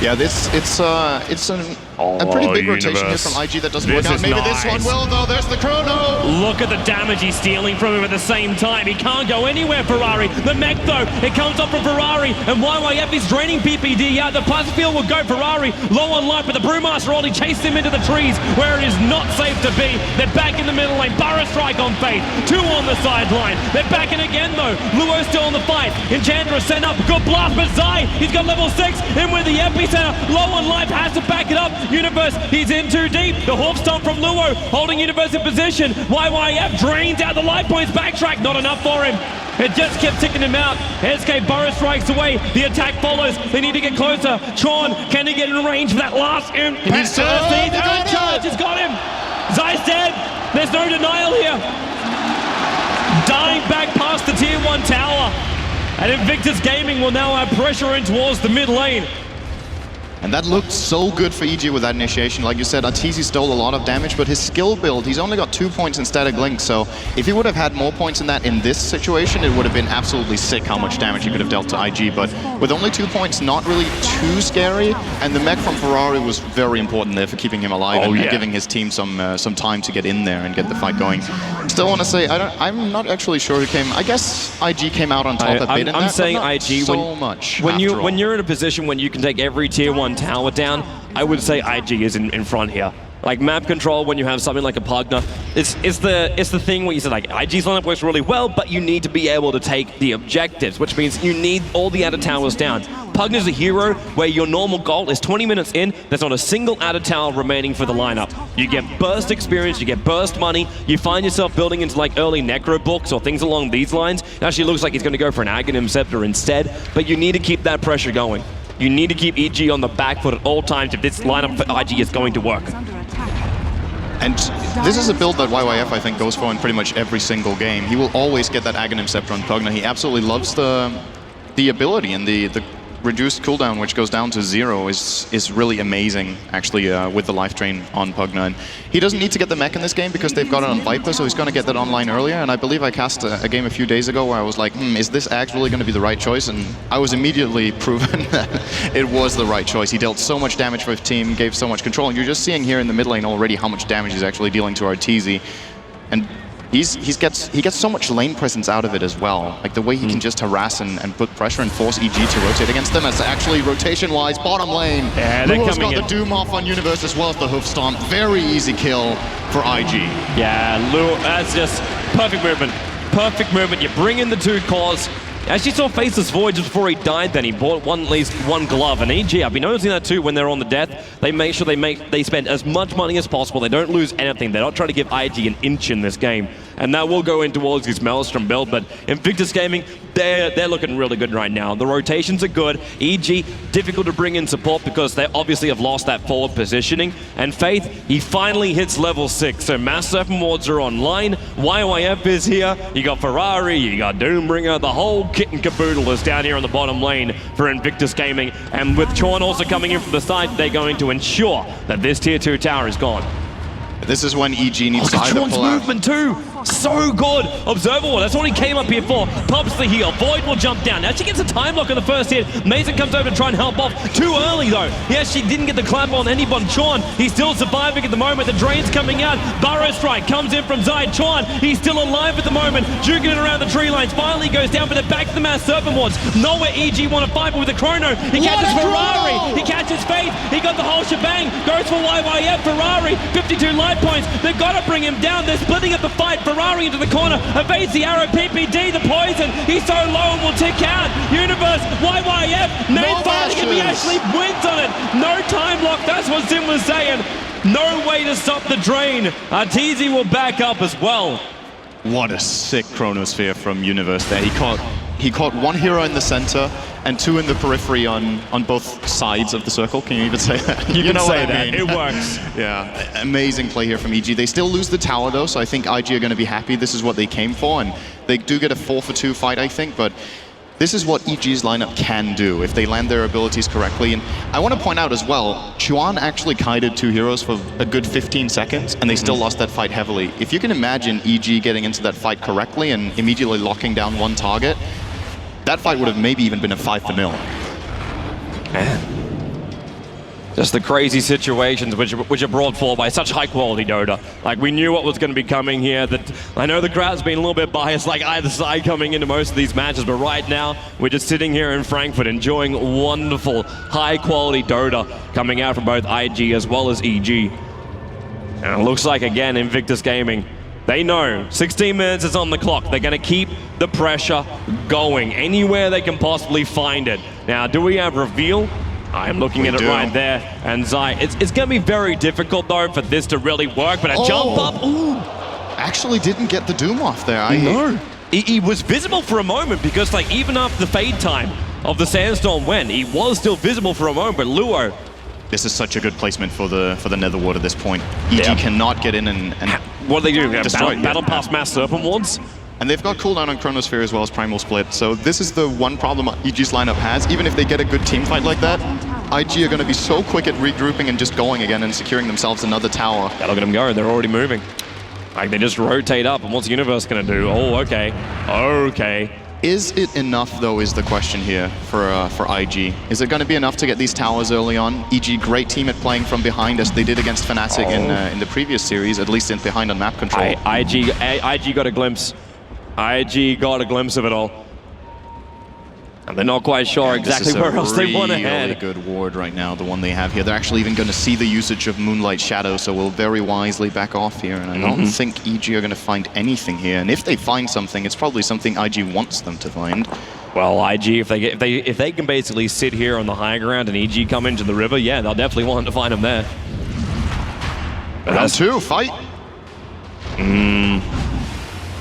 Yeah, it's a pretty big rotation here from IG that doesn't work out. Maybe this one will, though. There's the Chrono. Look at the damage he's stealing from him at the same time. He can't go anywhere, Ferrari. The mech, though, it comes up from Ferrari, and YYF is draining PPD out. The Placerfield will go Ferrari, low on life, but the Brewmaster only chased him into the trees where it is not safe to be. They're back in the middle lane. Burrow Strike on Faith. 2 on the sideline. They're back in again, though. Luo's still in the fight. Enchantress sent up. Good blast, but Zai, he's got level 6 in with the Epicenter. Low on life, has to back it up. Universe, he's in too deep. The Hawk Stomp from Luo, holding Universe in position. YYF drains out the life points. Backtrack, not enough for him. It just kept ticking him out. SK Burrow strikes away. The attack follows. They need to get closer. Tron, can he get in range for that last impact? The charge has got him. Zai's dead. There's no denial here. Dying back past the tier 1 tower. And Invictus Gaming will now have pressure in towards the mid lane. And that looked so good for EG with that initiation. Like you said, Arteezy stole a lot of damage, but his skill build, he's only got 2 points in Static Link, so if he would have had more points in that in this situation, it would have been absolutely sick how much damage he could have dealt to IG, but with only 2 points, not really too scary, and the mech from Ferrari was very important there for keeping him alive and giving his team some time to get in there and get the fight going. Still want to say, I'm not actually sure who came, I guess IG came out on top a bit in that, I'm saying but IG, so much when you're in a position when you can take every tier 1 tower down, I would say IG is in front here. Like map control, when you have something like a Pugna, it's the thing where you say like IG's lineup works really well, but you need to be able to take the objectives, which means you need all the outer towers down. Pugna's a hero where your normal goal is 20 minutes in, there's not a single outer tower remaining for the lineup. You get burst experience, you get burst money, you find yourself building into like early Necro books or things along these lines. It actually looks like he's going to go for an Aghanim Scepter instead, but you need to keep that pressure going. You need to keep EG on the back foot at all times if this lineup for IG is going to work. And this is a build that YYF, I think, goes for in pretty much every single game. He will always get that Aghanim Scepter on Pugna. He absolutely loves the ability and the reduced cooldown, which goes down to 0, is really amazing, actually, with the life drain on Pugna. And he doesn't need to get the mech in this game because they've got it on Viper, so he's going to get that online earlier. And I believe I cast a game a few days ago where I was like, is this actually going to be the right choice? And I was immediately proven that it was the right choice. He dealt so much damage for his team, gave so much control. And you're just seeing here in the mid lane already how much damage he's actually dealing to Arteezy. And he gets so much lane presence out of it as well. Like the way he can just harass and put pressure and force EG to rotate against them. As actually rotation-wise, bottom lane. Yeah, they're Luo's coming got in. the Doom off on Universe as well as the Hoof Stomp. Very easy kill for IG. Yeah, Luo, that's just perfect movement. Perfect movement. You bring in the 2 cores. Actually saw Faceless Void just before he died then. He bought at least one glove. And EG, I've been noticing that too when they're on the death. They make sure they spend as much money as possible. They don't lose anything. They're not trying to give IG an inch in this game. And that will go in towards his Maelstrom build. But Invictus Gaming, they're looking really good right now. The rotations are good. EG, difficult to bring in support because they obviously have lost that forward positioning. And Faith, he finally hits level 6. So Mass Serpent Wards are online. YYF is here. You got Ferrari, you got Doombringer. The whole kit and caboodle is down here on the bottom lane for Invictus Gaming. And with Chorn also coming in from the side, they're going to ensure that this tier 2 tower is gone. This is when EG needs to either Chorn's pull out. movement too, so good. Observer Wall, that's what he came up here for. Pops the heal, Void will jump down. Now she gets a time lock on the first hit. Mason comes over to try and help off. Too early though. He actually didn't get the clap on anyone. Chorn, he's still surviving at the moment. The drain's coming out. Burrow Strike comes in from Zai. Chorn, he's still alive at the moment. Juking it around the tree lines. Finally goes down, but they're back to the Mass Serpent Wards. Nowhere EG want to fight, but with the Chrono, he catches Ferrari. He catches Faith. He got the whole shebang. Goes for YYF. Ferrari, 52 life points. They've got to bring him down. They're splitting up the fight. Ferrari into the corner. Evades the arrow. PPD, the poison. He's so low and will tick out. Universe, YYF, main fighting, and he actually wins on it. No time lock. That's what Zim was saying. No way to stop the drain. Arteezy will back up as well. What a sick Chronosphere from Universe there. He caught one hero in the center and 2 in the periphery on both sides of the circle. Can you even say that? You know say what I that. mean. It works. Yeah, amazing play here from EG. They still lose the tower though, so I think IG are going to be happy. This is what they came for, and they do get a 4-for-2 fight, I think, but this is what EG's lineup can do if they land their abilities correctly. And I want to point out as well, Chuan actually kited 2 heroes for a good 15 seconds, and they still lost that fight heavily. If you can imagine EG getting into that fight correctly and immediately locking down one target, that fight would have maybe even been a 5-0. Man. Just the crazy situations which are brought forward by such high quality Dota. Like, we knew what was going to be coming here. That I know the crowd's been a little bit biased, like either side coming into most of these matches, but right now we're just sitting here in Frankfurt enjoying wonderful high quality Dota coming out from both IG as well as EG. And it looks like again Invictus Gaming, they know 16 minutes is on the clock. They're going to keep the pressure going anywhere they can possibly find it. Now, do we have reveal? I'm looking at it right there. And Zai, it's going to be very difficult though for this to really work, but a jump up, ooh. Actually didn't get the Doom off there. No. He was visible for a moment because like even after the fade time of the Sandstorm went, he was still visible for a moment, but Luo. This is such a good placement for the Netherward at this point. EG cannot get in and what do they do? Destroy, battle past Mass Serpent Wards? And they've got cooldown on Chronosphere as well as Primal Split. So this is the one problem EG's lineup has. Even if they get a good team fight like that, IG are going to be so quick at regrouping and just going again and securing themselves another tower. Yeah, look at them go. They're already moving. Like, they just rotate up. And what's the Universe going to do? Oh, okay. Okay. Is it enough, though, is the question here for IG. Is it going to be enough to get these towers early on? EG, great team at playing from behind, as they did against Fnatic in the previous series, at least in behind on map control. IG got a glimpse. IG got a glimpse of it all. And they're not quite sure exactly where else they want to head. This is a really good ward right now, the one they have here. They're actually even going to see the usage of Moonlight Shadow, so we'll very wisely back off here. And I don't think EG are going to find anything here. And if they find something, it's probably something IG wants them to find. Well, IG, if they can basically sit here on the high ground and EG come into the river, yeah, they'll definitely want to find them there. Round 2, fight.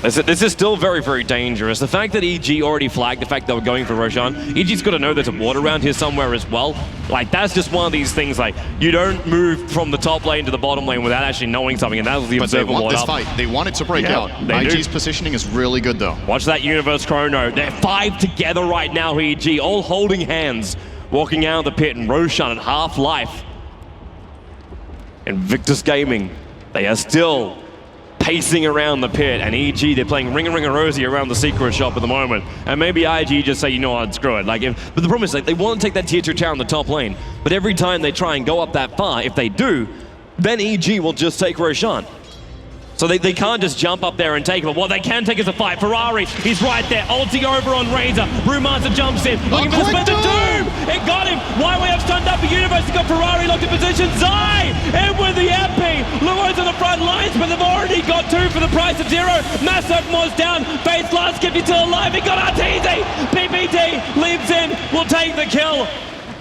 This is still very, very dangerous. The fact that EG already flagged the fact they were going for Roshan, EG's got to know there's a ward around here somewhere as well. Like, that's just one of these things, like, you don't move from the top lane to the bottom lane without actually knowing something, and that was the observer ward up. But they want this fight. They want it to break out. IG's positioning is really good, though. Watch that Universe Chrono. They're 5 together right now, EG, all holding hands, walking out of the pit, and Roshan at half-life. Invictus Gaming, they are still pacing around the pit, and EG, they're playing Ring a Rosie around the secret shop at the moment. And maybe IG just say, you know what, screw it. Like, but the problem is, like, they want to take that tier 2 tower in the top lane, but every time they try and go up that far, if they do, then EG will just take Roshan. So they can't just jump up there and take him. What they can take is a fight. Ferrari, he's right there. Ulting over on Razor. Brewmaster jumps in. Looking for the split to Doom. It got him. YYF stunned up. The Universe has got Ferrari locked in position. Zai in with the MP. Luo's on the front lines, but they've already got 2 for the price of 0. Massive Mo's down. Faith last kept you still alive. He got RTZ. PPD leaps in. Will take the kill.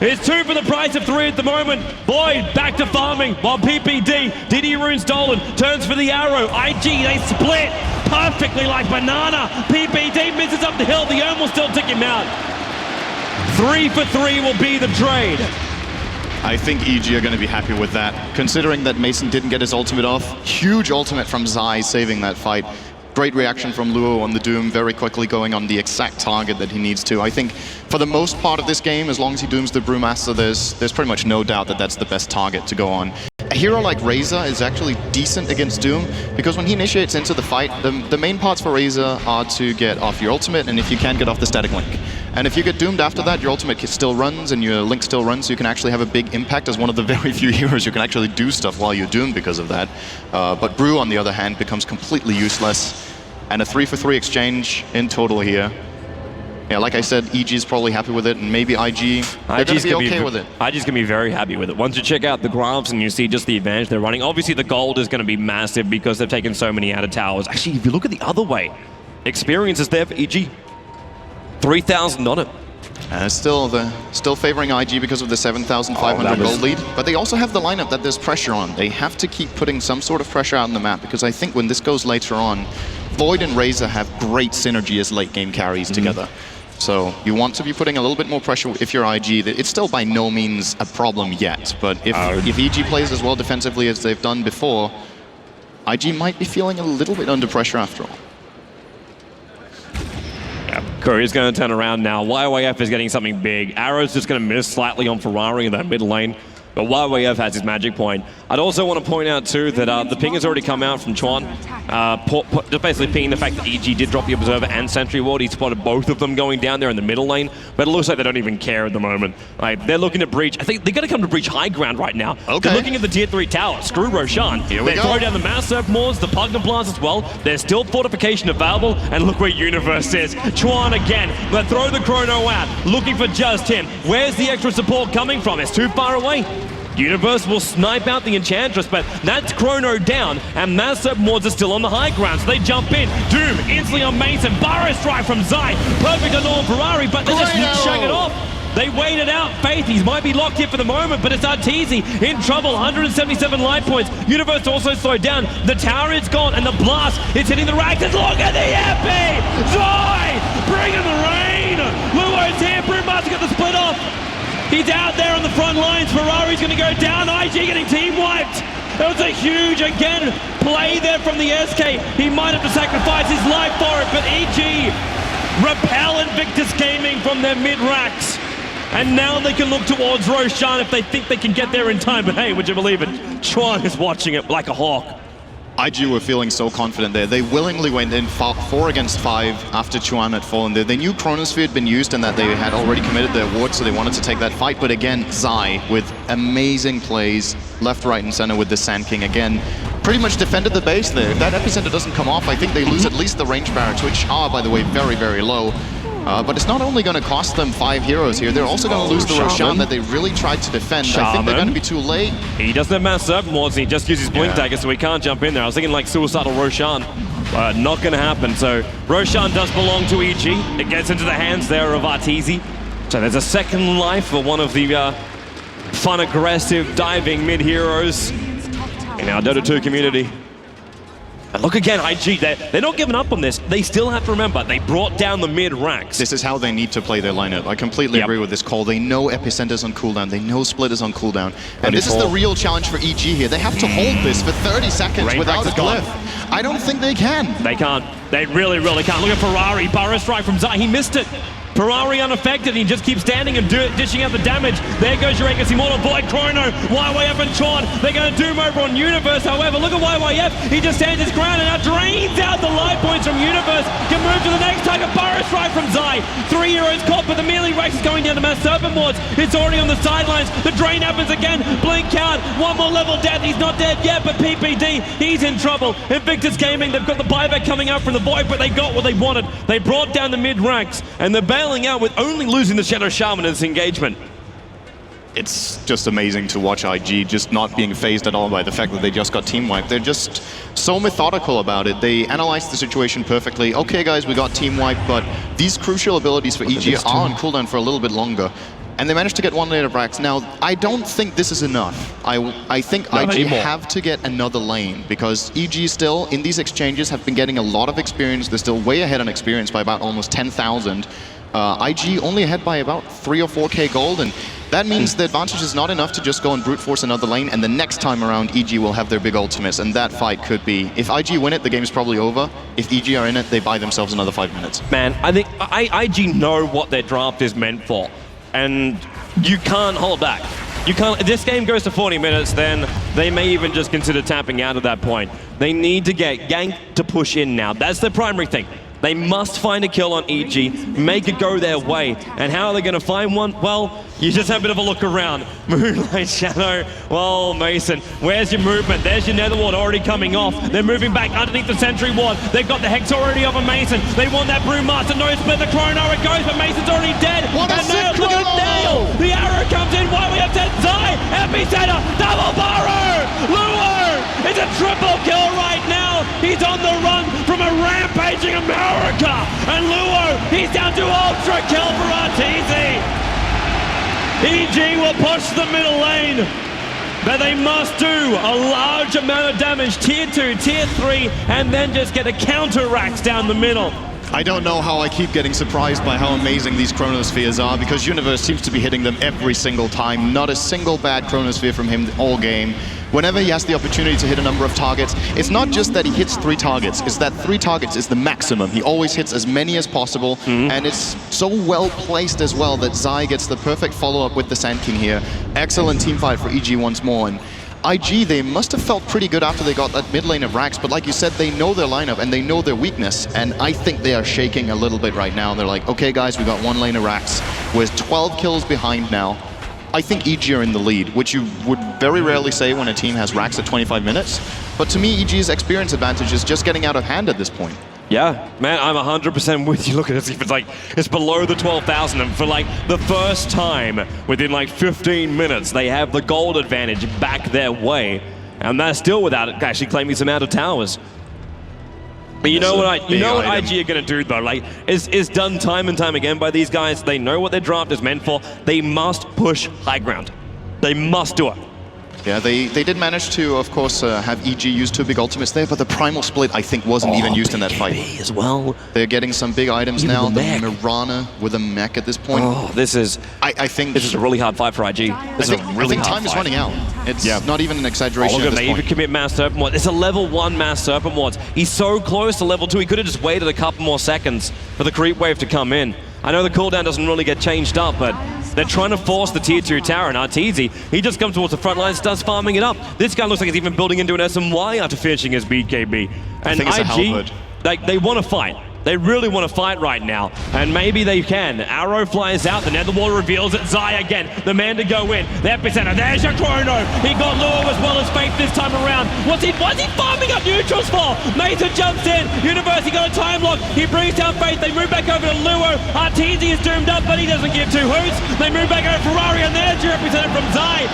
It's 2 for the price of 3 at the moment. Boyd back to farming while PPD, DD Rune stolen, turns for the arrow. IG, they split perfectly like banana. PPD misses up the hill. The urn will still tick him out. 3 for 3 will be the trade. I think EG are going to be happy with that. Considering that Mason didn't get his ultimate off, huge ultimate from Zai saving that fight. Great reaction from Luo on the Doom, very quickly going on the exact target that he needs to. I think for the most part of this game, as long as he dooms the Brewmaster, there's pretty much no doubt that that's the best target to go on. A hero like Razor is actually decent against Doom, because when he initiates into the fight, the main parts for Razor are to get off your ultimate, and if you can, get off the static link. And if you get doomed after that, your ultimate still runs and your link still runs, so you can actually have a big impact as one of the very few heroes who can actually do stuff while you're doomed because of that. But Brew, on the other hand, becomes completely useless. And a 3 for 3 exchange in total here. Yeah, like I said, EG is probably happy with it, and maybe IG, they're going to be okay with it. IG's going to be very happy with it. Once you check out the graphs and you see just the advantage they're running, obviously the gold is going to be massive because they've taken so many out of towers. Actually, if you look at the other way, experience is there for EG. 3,000 on it. Still favoring IG because of the 7,500 gold lead, but they also have the lineup that there's pressure on. They have to keep putting some sort of pressure out on the map, because I think when this goes later on, Void and Razor have great synergy as late game carries together. So you want to be putting a little bit more pressure if you're IG. It's still by no means a problem yet, but if EG plays as well defensively as they've done before, IG might be feeling a little bit under pressure after all. Curry's going to turn around now. YYF is getting something big. Arrow's just going to miss slightly on Ferrari in that mid lane. But YYF has his magic point. I'd also want to point out too that the ping has already come out from Chuan. Just basically pinging the fact that EG did drop the Observer and Sentry Ward. He spotted both of them going down there in the middle lane. But it looks like they don't even care at the moment. Like, they're looking to breach. I think they're going to come to breach high ground right now. Okay. They're looking at the tier 3 tower. Screw Roshan. Here we they go. throw down the Massive Moors, the Pugna Blast as well. There's still fortification available. And look where Universe is. Chuan again. They throw the Chrono out. Looking for just him. Where's the extra support coming from? It's too far away. Universe will snipe out the Enchantress, but that's Chrono down, and Massive Moors are still on the high ground, so they jump in. Doom instantly on Mason, Burrow strike from Zai, perfect on Norm Ferrari, but they just shut it off. They wait it out. Faith, he might be locked here for the moment, but it's Arteezy in trouble. 177 life points. Universe also slowed down. The tower is gone, and the blast is hitting the racks. And look at the MP! Zai! Bring in the rain! Luo's here. Brewmaster got the split off. He's out there on the front lines. Ferrari's going to go down. IG getting team wiped. That was a huge, again, play there from the SK. He might have to sacrifice his life for it, but EG repel Invictus Gaming from their mid-racks. And now they can look towards Roshan if they think they can get there in time. But hey, would you believe it? Chuan is watching it like a hawk. IG were feeling so confident there. They willingly went in 4 against 5 after Chuan had fallen there. They knew Chronosphere had been used and that they had already committed their ward, so they wanted to take that fight. But again, Zai with amazing plays, left, right, and center with the Sand King again. Pretty much defended the base there. If that epicenter doesn't come off, I think they lose at least the range barracks, which are, by the way, very, very low. But it's not only going to cost them 5 heroes here, they're also going to lose the Roshan that they really tried to defend. I think they're going to be too late. He doesn't have mass up more, he just uses Blink Dagger, so he can't jump in there. I was thinking like Suicidal Roshan. Not going to happen. So Roshan does belong to EG. It gets into the hands there of Arteezy. So there's a second life for one of the fun, aggressive, diving mid-heroes in our Dota 2 community. And look again, IG, they're not giving up on this. They still have to remember, they brought down the mid-ranks. This is how they need to play their lineup. I completely agree with this call. They know Epicenter's on cooldown. They know Split is on cooldown. And this is the real challenge for EG here. They have to hold this for 30 seconds without a glyph. I don't think they can. They can't. They really, really can't. Look at Ferrari. Burrow strike from Zai. He missed it. Ferrari unaffected. He just keeps standing and dishing out the damage. There goes your Aegis Immortal. Void, Chrono, YYF and Chorn. They're going to doom over on Universe. However, look at YYF. He just stands his ground and now drains out the life points from Universe. Can move to the next target. Burrow strike from Zai. 3 heroes caught, but the melee race is going down to Mass Serpent Wards. It's already on the sidelines. The drain happens again. Blink out. One more level death. He's not dead yet, but PPD, he's in trouble. Invictus Gaming, they've got the buyback coming out from the Void, but they got what they wanted. They brought down the mid ranks, and they're bailing out with only losing the Shadow Shaman in this engagement. It's just amazing to watch IG just not being phased at all by the fact that they just got team wiped. They're just so methodical about it. They analyzed the situation perfectly. Okay, guys, we got team wiped, but these crucial abilities for EG are on cooldown for a little bit longer. And they managed to get 1 lane of Rax. Now, I don't think this is enough. I think IG have to get another lane, because EG still, in these exchanges, have been getting a lot of experience. They're still way ahead on experience by about almost 10,000. IG only ahead by about 3 or 4k gold, and that means the advantage is not enough to just go and brute force another lane, and the next time around EG will have their big ultimates, and that fight could be, if IG win it, the game's probably over. If EG are in it, they buy themselves another 5 minutes. Man, I think IG know what their draft is meant for, and you can't hold back. You can't. If this game goes to 40 minutes, then they may even just consider tapping out at that point. They need to get Gank to push in now. That's the primary thing. They must find a kill on EG, make it go their way. And how are they going to find one? Well, you just have a bit of a look around. Moonlight Shadow, well, Mason, where's your movement? There's your Nether Ward already coming off. They're moving back underneath the Sentry Ward. They've got the Hex already off of Mason. They want that Brewmaster, no split, the Chrono, it goes, but Mason's already dead. What a sick look at Nail! The arrow comes in, why we have said Zai, Epicenter, double Burrow! Luo! It's a triple kill right now. He's on the run from a rampaging America. And Luo, he's down to ultra kill for RTZ. EG will push the middle lane, but they must do a large amount of damage, tier 2, tier 3, and then just get a counter racks down the middle. I don't know how I keep getting surprised by how amazing these Chronospheres are, because Universe seems to be hitting them every single time. Not a single bad Chronosphere from him all game. Whenever he has the opportunity to hit a number of targets, it's not just that he hits 3 targets, it's that 3 targets is the maximum. He always hits as many as possible, and it's so well placed as well that Zai gets the perfect follow-up with the Sand King here. Excellent team fight for EG once more. And IG, they must have felt pretty good after they got that mid lane of Rax, but like you said, they know their lineup and they know their weakness, and I think they are shaking a little bit right now. They're like, okay guys, we got 1 lane of Rax. We're 12 kills behind now. I think EG are in the lead, which you would very rarely say when a team has Rax at 25 minutes. But to me, EG's experience advantage is just getting out of hand at this point. Yeah, man, I'm 100% with you. Look at this, it's below the 12,000, and for like the first time within like 15 minutes, they have the gold advantage back their way, and that's still without actually claiming some out of towers. But you know what IG are going to do though, like is done time and time again by these guys. They know what their draft is meant for. They must push high ground. They must do it. Yeah, they did manage to, of course, have EG use 2 big ultimates there, but the Primal Split, I think, wasn't even used in that fight. As well. They're getting some big items even now. The Mirana with a mech at this point. Oh, this is. I think this is a really hard fight for IG. I think time is running out. It's not even an exaggeration. Look at they even commit Mass Serpent Wards. It's a level 1 Mass Serpent Wards. He's so close to level 2. He could have just waited a couple more seconds for the creep wave to come in. I know the cooldown doesn't really get changed up, but they're trying to force the tier 2 tower, and Arteezy, he just comes towards the front line, starts farming it up. This guy looks like he's even building into an SMY after finishing his BKB. And IG, they want to fight. They really want to fight right now, and maybe they can. Arrow flies out, the Nether Wall reveals it. Zai again, the man to go in. The Epicenter, there's your Chrono. He got Luo as well as Faith this time around. What's he farming up neutrals for? Mason jumps in, University got a time lock. He brings down Faith, they move back over to Luo. Arteezy is doomed up, but he doesn't give 2 hoots. They move back over to Ferrari, and there's your Epicenter from Zai.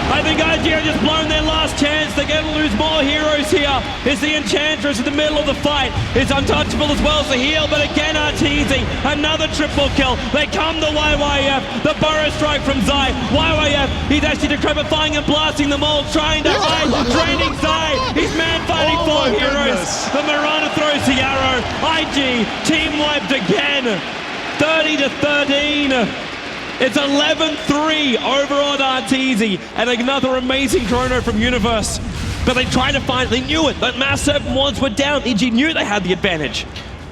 I think IG have just blown their last chance. They're going to lose more heroes here. It's the Enchantress in the middle of the fight. It's untouchable as well as the heal, but again Arteezy, another triple kill. They come to YYF, the Burrow strike from Zai. YYF, he's actually decrepifying and blasting them all, trying to hide, draining Zai. He's man fighting 4 heroes. The Mirana throws the arrow. IG, team wiped again. 30-13. It's 11-3 over on Arteezy, and another amazing Chrono from Universe. But they tried to find, they knew it, that Mass Serpent Wards were down. EG knew they had the advantage.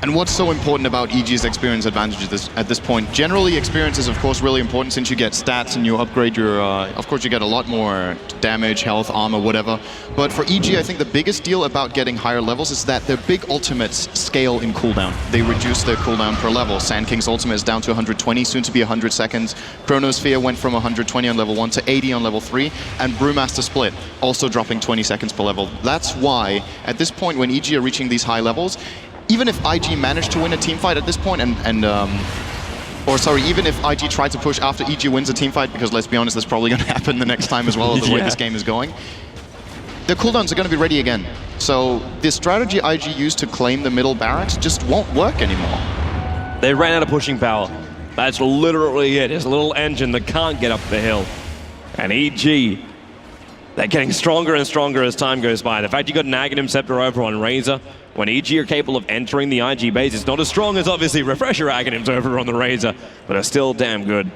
And what's so important about EG's experience advantage at this point? Generally, experience is of course really important since you get stats and you upgrade your, of course you get a lot more damage, health, armor, whatever. But for EG, I think the biggest deal about getting higher levels is that their big ultimates scale in cooldown. They reduce their cooldown per level. Sand King's ultimate is down to 120, soon to be 100 seconds. Chronosphere went from 120 on level 1 to 80 on level 3. And Brewmaster Split also dropping 20 seconds per level. That's why, at this point when EG are reaching these high levels, even if IG managed to win a team fight at this point even if IG tried to push after EG wins a team fight, because let's be honest, that's probably going to happen the next time as well, the way this game is going, their cooldowns are going to be ready again. So the strategy IG used to claim the middle barracks just won't work anymore. They ran out of pushing power. That's literally it. It's a little engine that can't get up the hill. And EG, they're getting stronger and stronger as time goes by. The fact you got an Aghanim Scepter over on Razor, when EG are capable of entering the IG base, it's not as strong as obviously Refresher Aghanims over on the Razor, but are still damn good.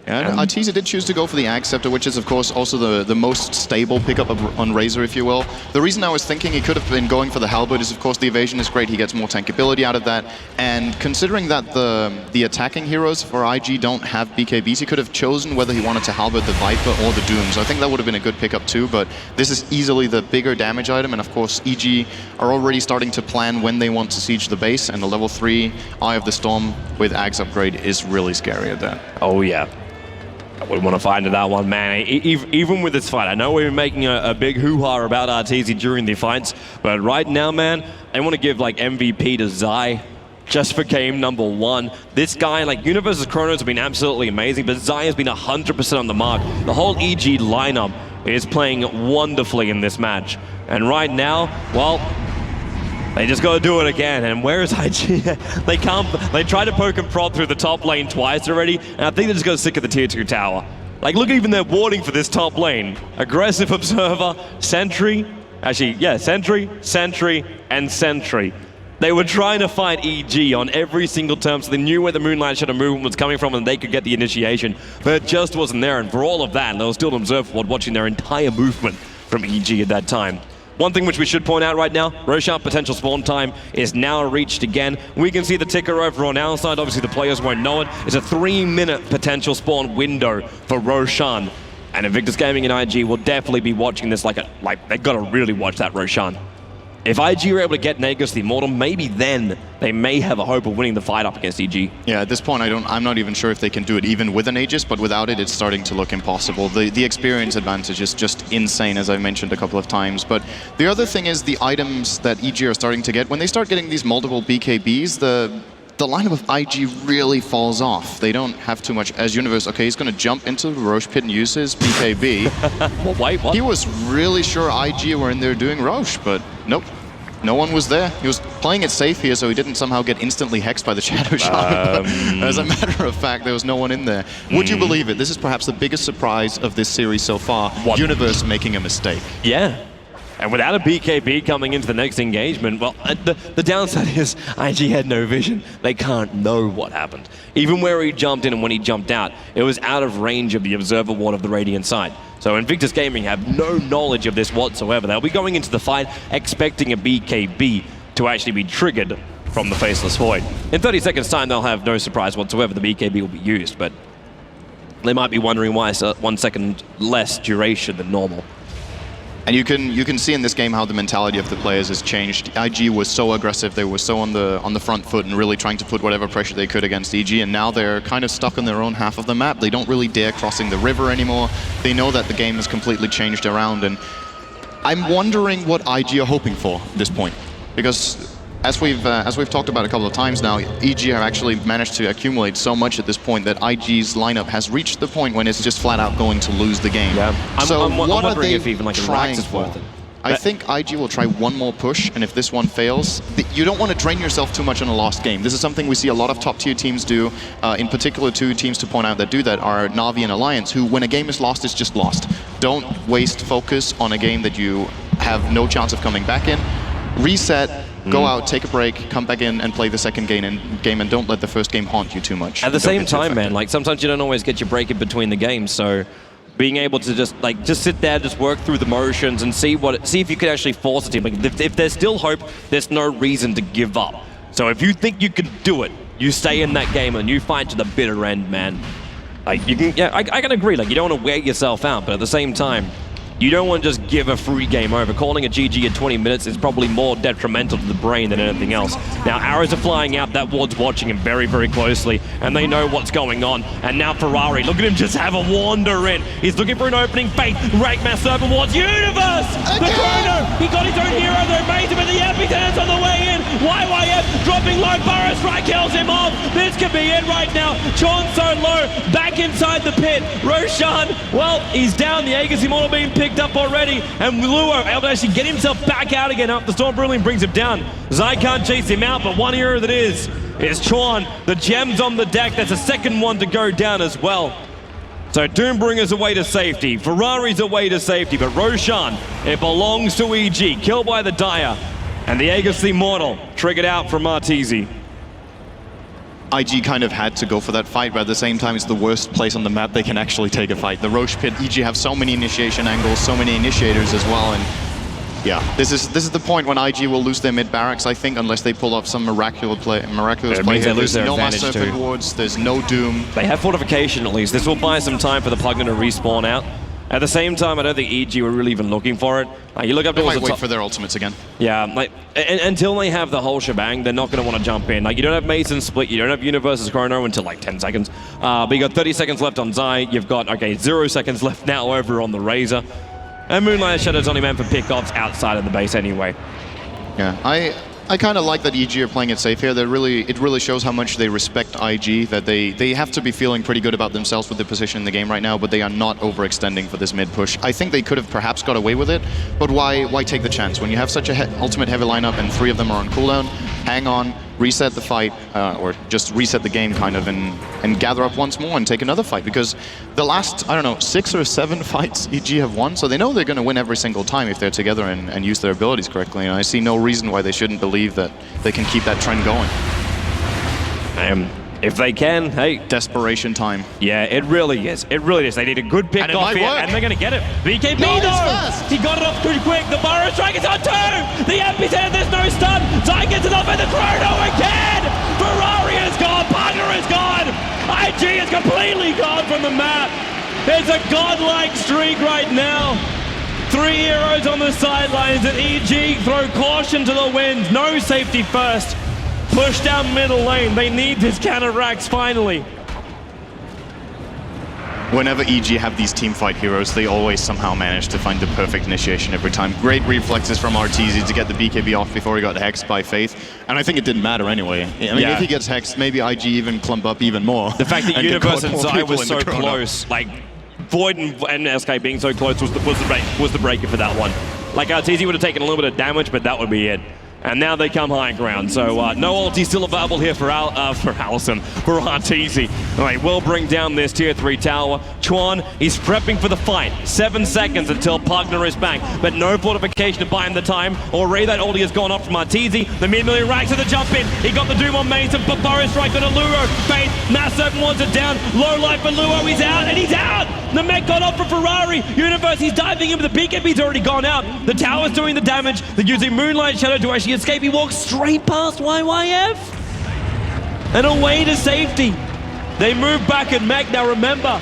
And Artesia did choose to go for the Ag Scepter, which is of course also the most stable pickup on Razor, if you will. The reason I was thinking he could have been going for the Halberd is of course the evasion is great, he gets more tankability out of that. And considering that the attacking heroes for IG don't have BKBs, he could have chosen whether he wanted to Halberd the Viper or the Doom. So I think that would have been a good pickup too, but this is easily the bigger damage item, and of course EG are already starting to plan when they want to siege the base, and the level 3 Eye of the Storm with Ag's upgrade is really scary at that. Oh yeah. I wouldn't want to fight into that one, man. Even with this fight, I know we've been making a big hoo-ha about Artesia during the fights, but right now, man, I want to give like MVP to Zai just for game number 1. This guy, like Universe vs. Chronos have been absolutely amazing, but Zai has been 100% on the mark. The whole EG lineup is playing wonderfully in this match. And right now, well, they just got to do it again. And where is IG? They tried to poke and prod through the top lane twice already, and I think they're just got sick of the tier 2 tower. Like, look at even their warding for this top lane. Aggressive Observer, Sentry, actually, yeah, Sentry, and Sentry. They were trying to fight EG on every single term, so they knew where the Moonlight Shadow movement was coming from and they could get the initiation, but it just wasn't there. And for all of that, they were still an observer watching their entire movement from EG at that time. One thing which we should point out right now, Roshan potential spawn time is now reached again. We can see the ticker over on our side. Obviously the players won't know it. It's a 3-minute potential spawn window for Roshan. And Invictus Gaming and IG will definitely be watching this like they've got to really watch that Roshan. If IG are able to get Nagus the Immortal, maybe then they may have a hope of winning the fight up against EG. Yeah, at this point, I'm not even sure if they can do it even with an Aegis, but without it, it's starting to look impossible. The experience advantage is just insane, as I mentioned a couple of times. But the other thing is the items that EG are starting to get. When they start getting these multiple BKBs, the lineup of IG really falls off. They don't have too much as Universe. Okay, he's going to jump into the Roche pit and use his BKB. Well, wait, what? He was really sure IG were in there doing Roche, but nope. No one was there. He was playing it safe here, so he didn't somehow get instantly hexed by the Shadow Shaman. As a matter of fact, there was no one in there. Would you believe it? This is perhaps the biggest surprise of this series so far. What? Universe making a mistake. Yeah. And without a BKB coming into the next engagement, well, the downside is IG had no vision. They can't know what happened. Even where he jumped in and when he jumped out, it was out of range of the Observer Ward of the Radiant side. So Invictus Gaming have no knowledge of this whatsoever. They'll be going into the fight expecting a BKB to actually be triggered from the Faceless Void. In 30 seconds time, they'll have no surprise whatsoever. The BKB will be used, but they might be wondering why it's 1 second less duration than normal. And you can see in this game how the mentality of the players has changed. IG was so aggressive, they were so on the front foot and really trying to put whatever pressure they could against EG, and now they're kind of stuck on their own half of the map. They don't really dare crossing the river anymore. They know that the game has completely changed around, and I'm wondering what IG are hoping for at this point. Because as we've talked about a couple of times now, EG have actually managed to accumulate so much at this point that IG's lineup has reached the point when it's just flat out going to lose the game. Yeah. I'm wondering if even like a Rax is worth it. I think IG will try one more push, and if this one fails, you don't want to drain yourself too much on a lost game. This is something we see a lot of top-tier teams do. In particular, 2 teams to point out that do that are Na'Vi and Alliance, who, when a game is lost, it's just lost. Don't waste focus on a game that you have no chance of coming back in. Reset, go out, take a break, come back in and play the second game, and don't let the first game haunt you too much. At the same time, man, like sometimes you don't always get your break in between the games, so being able to just sit there, just work through the motions and see if you could actually force a team. Like if there's still hope, there's no reason to give up. So if you think you can do it, you stay in that game and you fight to the bitter end, man. Like you can, yeah, I can agree. Like you don't want to wear yourself out, but at the same time, you don't want to just give a free game over. Calling a GG at 20 minutes is probably more detrimental to the brain than anything else. Now, arrows are flying out. That ward's watching him very, very closely, and they know what's going on. And now Ferrari, look at him just have a wander in. He's looking for an opening. Faith, Ragmass Serpent Wards, Universe! The Chrono! He got his own hero, though, made him, but the Epicent's on the way in. YYF dropping low, Burrow Strike kills him off. This could be it right now. Chon so low, back inside the pit. Roshan, well, he's down. The Aegis Immortal being picked up already, and Luo able to actually get himself back out again after Storm Brilliant brings him down. Zai can't chase him out, but one hero that is Chuan. The gems on the deck. That's a second one to go down as well. So Doombringer's away to safety, Ferrari's away to safety, but Roshan, it belongs to EG, killed by the Dire, and the Aegis Immortal triggered out from Arteezy. IG kind of had to go for that fight, but at the same time, it's the worst place on the map they can actually take a fight. The Roche Pit, EG have so many initiation angles, so many initiators as well, and yeah, this is the point when IG will lose their mid barracks, I think, unless they pull up some miraculous play here. There's no Mass Serpent wards, there's no Doom. They have fortification at least. This will buy some time for the Pugna to respawn out. At the same time, I don't think EG were really even looking for it. Like, you look up they towards might the wait for their ultimates again. Yeah, like until they have the whole shebang, they're not going to want to jump in. Like, you don't have Mason split, you don't have Universe's Chrono until like 10 seconds. But you got 30 seconds left on Zai. You've got, okay, 0 seconds left now over on the Razor. And Moonlight Shadow's only meant for pickoffs outside of the base anyway. Yeah, I kind of like that EG are playing it safe here. It really shows how much they respect IG, that they have to be feeling pretty good about themselves with their position in the game right now, but they are not overextending for this mid push. I think they could have perhaps got away with it, but why take the chance? When you have such a ultimate heavy lineup and 3 of them are on cooldown, hang on, reset the fight, or just reset the game kind of, and gather up once more and take another fight, because the last, I don't know, 6 or 7 fights EG have won, so they know they're going to win every single time if they're together and use their abilities correctly, and I see no reason why they shouldn't believe that they can keep that trend going. If they can, hey. Desperation time. Yeah, it really is. It really is. They need a good pick off here, and they're going to get it. BKB, though! He got it off pretty quick. The Burrow Strike is on 2! The Epicenter, there's no stun. Zai gets it off, and the Chrono again! Ferrari is gone. Pugna is gone. IG is completely gone from the map. It's a godlike streak right now. 3 heroes on the sidelines, and EG throw caution to the wind. No safety first. Push down middle lane. They need this counter-racks finally. Whenever EG have these team fight heroes, they always somehow manage to find the perfect initiation every time. Great reflexes from Arteezy to get the BKB off before he got hexed by Faith. And I think it didn't matter anyway. I mean, if he gets hexed, maybe IG even clump up even more. The fact that Universe and Zai was so close, like Void and SK being so close was the breaker for that one. Like Arteezy would have taken a little bit of damage, but that would be it. And now they come high ground, so no ulti still available here for Allison, for Arteezy. All right, will bring down this tier 3 tower. Chuan, he's prepping for the fight. 7 seconds until Pugna is back, but no fortification to buy him the time. Already that ulti has gone off from Arteezy. The mid-million racks at the jump in. He got the Doom on Mason, but Burrow Strike on a Luo. Faith, Mass Serpent wants it down. Low life for Luo, he's out, and he's out! The mech got off for Ferrari. Universe, he's diving in, but the BKB's already gone out. The tower's doing the damage. They're using Moonlight Shadow to actually escape. He walks straight past YYF and away to safety. They move back and mech. Now remember,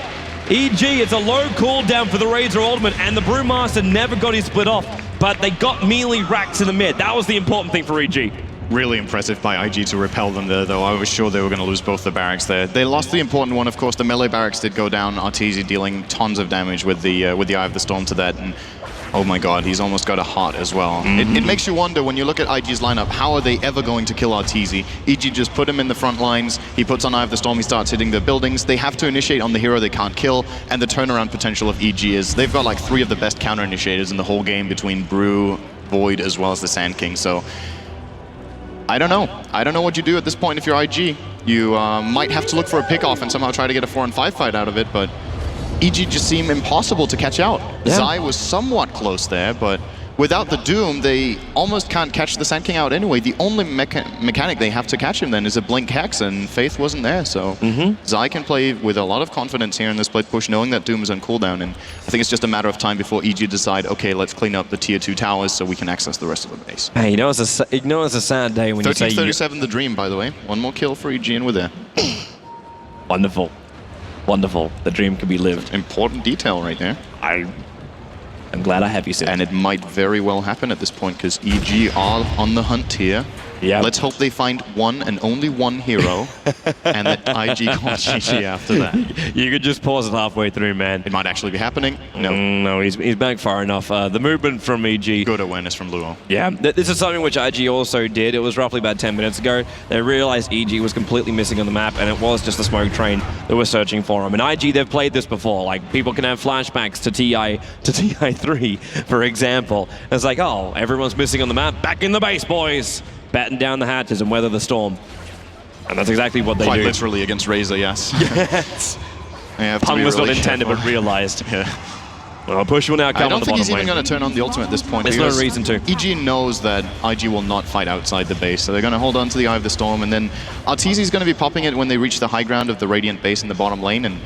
EG, it's a low cooldown for the Razor Ultimate, and the Brewmaster never got his split off, but they got melee racks in the mid. That was the important thing for EG. Really impressive by IG to repel them there, though. I was sure they were going to lose both the barracks there. They lost the important one, of course. The melee barracks did go down. Arteezy dealing tons of damage with the Eye of the Storm to that, and oh my god, he's almost got a heart as well. It makes you wonder, when you look at IG's lineup, how are they ever going to kill Arteezy? EG just put him in the front lines, he puts on Eye of the Storm, he starts hitting the buildings. They have to initiate on the hero they can't kill, and the turnaround potential of EG is they've got like 3 of the best counter initiators in the whole game between Brew, Void, as well as the Sand King. So I don't know. I don't know what you do at this point if you're IG. You might have to look for a pick-off and somehow try to get a 4-on-5 fight out of it, but EG just seem impossible to catch out. Yeah. Zai was somewhat close there, but without the Doom, they almost can't catch the Sand King out anyway. The only mechanic they have to catch him then is a Blink Hex, and Faith wasn't there, so Zai can play with a lot of confidence here in this split push, knowing that Doom is on cooldown, and I think it's just a matter of time before EG decide, okay, let's clean up the tier 2 towers so we can access the rest of the base. Hey, you know it's a sad day when you say 13-37 the Dream, by the way. One more kill for EG and we're there. Wonderful. Wonderful. The dream can be lived. Important detail right there. I'm glad I have you, Sid. And it might very well happen at this point, because EG are on the hunt here. Yeah. Let's hope they find one and only one hero, and that IG calls GG after that. You could just pause it halfway through, man. It might actually be happening. No. No, he's back far enough. The movement from EG. Good awareness from Luo. Yeah, this is something which IG also did. It was roughly about 10 minutes ago. They realized EG was completely missing on the map, and it was just a smoke train that was searching for him. And IG, they've played this before. Like, people can have flashbacks to TI3, for example. It's like, oh, everyone's missing on the map. Back in the base, boys. Batten down the hatches and weather the storm. And that's exactly what they do. Quite literally against Razor, yes. Yes. Pun was not intended, but realized. Yeah. Well, push will now come on the bottom lane. I don't think he's even going to turn on the ultimate at this point. There's no reason to. EG knows that IG will not fight outside the base, so they're going to hold on to the Eye of the Storm, and then Arteezy's going to be popping it when they reach the high ground of the Radiant base in the bottom lane, and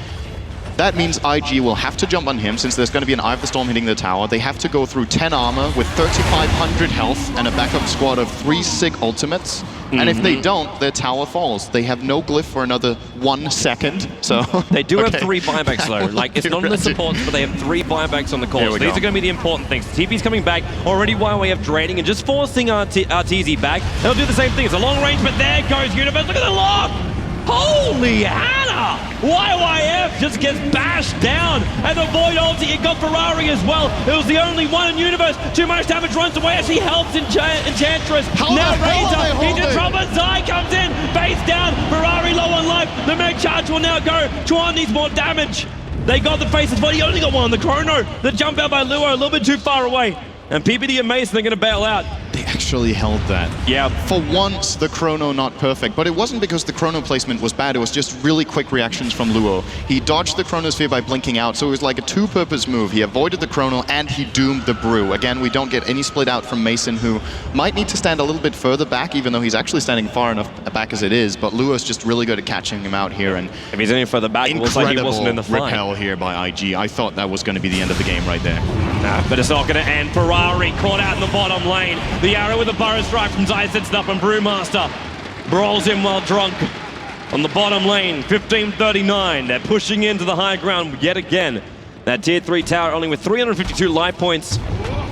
that means IG will have to jump on him, since there's going to be an Eye of the Storm hitting the tower. They have to go through 10 armor with 3,500 health and a backup squad of 3 Sig ultimates. And if they don't, their tower falls. They have no glyph for another 1 second, so... They do have 3 buybacks, though. Like, it's not in the supports, but they have 3 buybacks on the course. These are going to be the important things. TP's coming back, already YYF draining, and just forcing Arteezy back. They'll do the same thing. It's a long range, but there goes Universe. Look at the lock! Holy Hannah! YYF just gets bashed down, and the Void ulti, it got Ferrari as well. It was the only one in Universe. Too much damage, runs away as he helps Enchantress. Now Razor into trouble. Zai comes in, face down. Ferrari low on life. The Meg Charge will now go. Chuan needs more damage. They got the faces, but he only got one on the Chrono. The jump out by Luo a little bit too far away. And PPD and Mason are going to bail out. They actually held that. Yeah. For once, the Chrono not perfect, but it wasn't because the Chrono placement was bad, it was just really quick reactions from Luo. He dodged the Chronosphere by blinking out, so it was like a 2-purpose move. He avoided the Chrono and he doomed the Brew. Again, we don't get any split out from Mason, who might need to stand a little bit further back, even though he's actually standing far enough back as it is, but Luo's just really good at catching him out here. And if he's any further back, it looks like he wasn't in the fight. Repel here by IG. I thought that was going to be the end of the game right there. Nah, but it's not going to end. Ferrari caught out in the bottom lane. The arrow with the burrow strike from Zai sits up, and Brewmaster brawls him while drunk on the bottom lane. 15:39. They're pushing into the high ground yet again. That tier 3 tower only with 352 life points.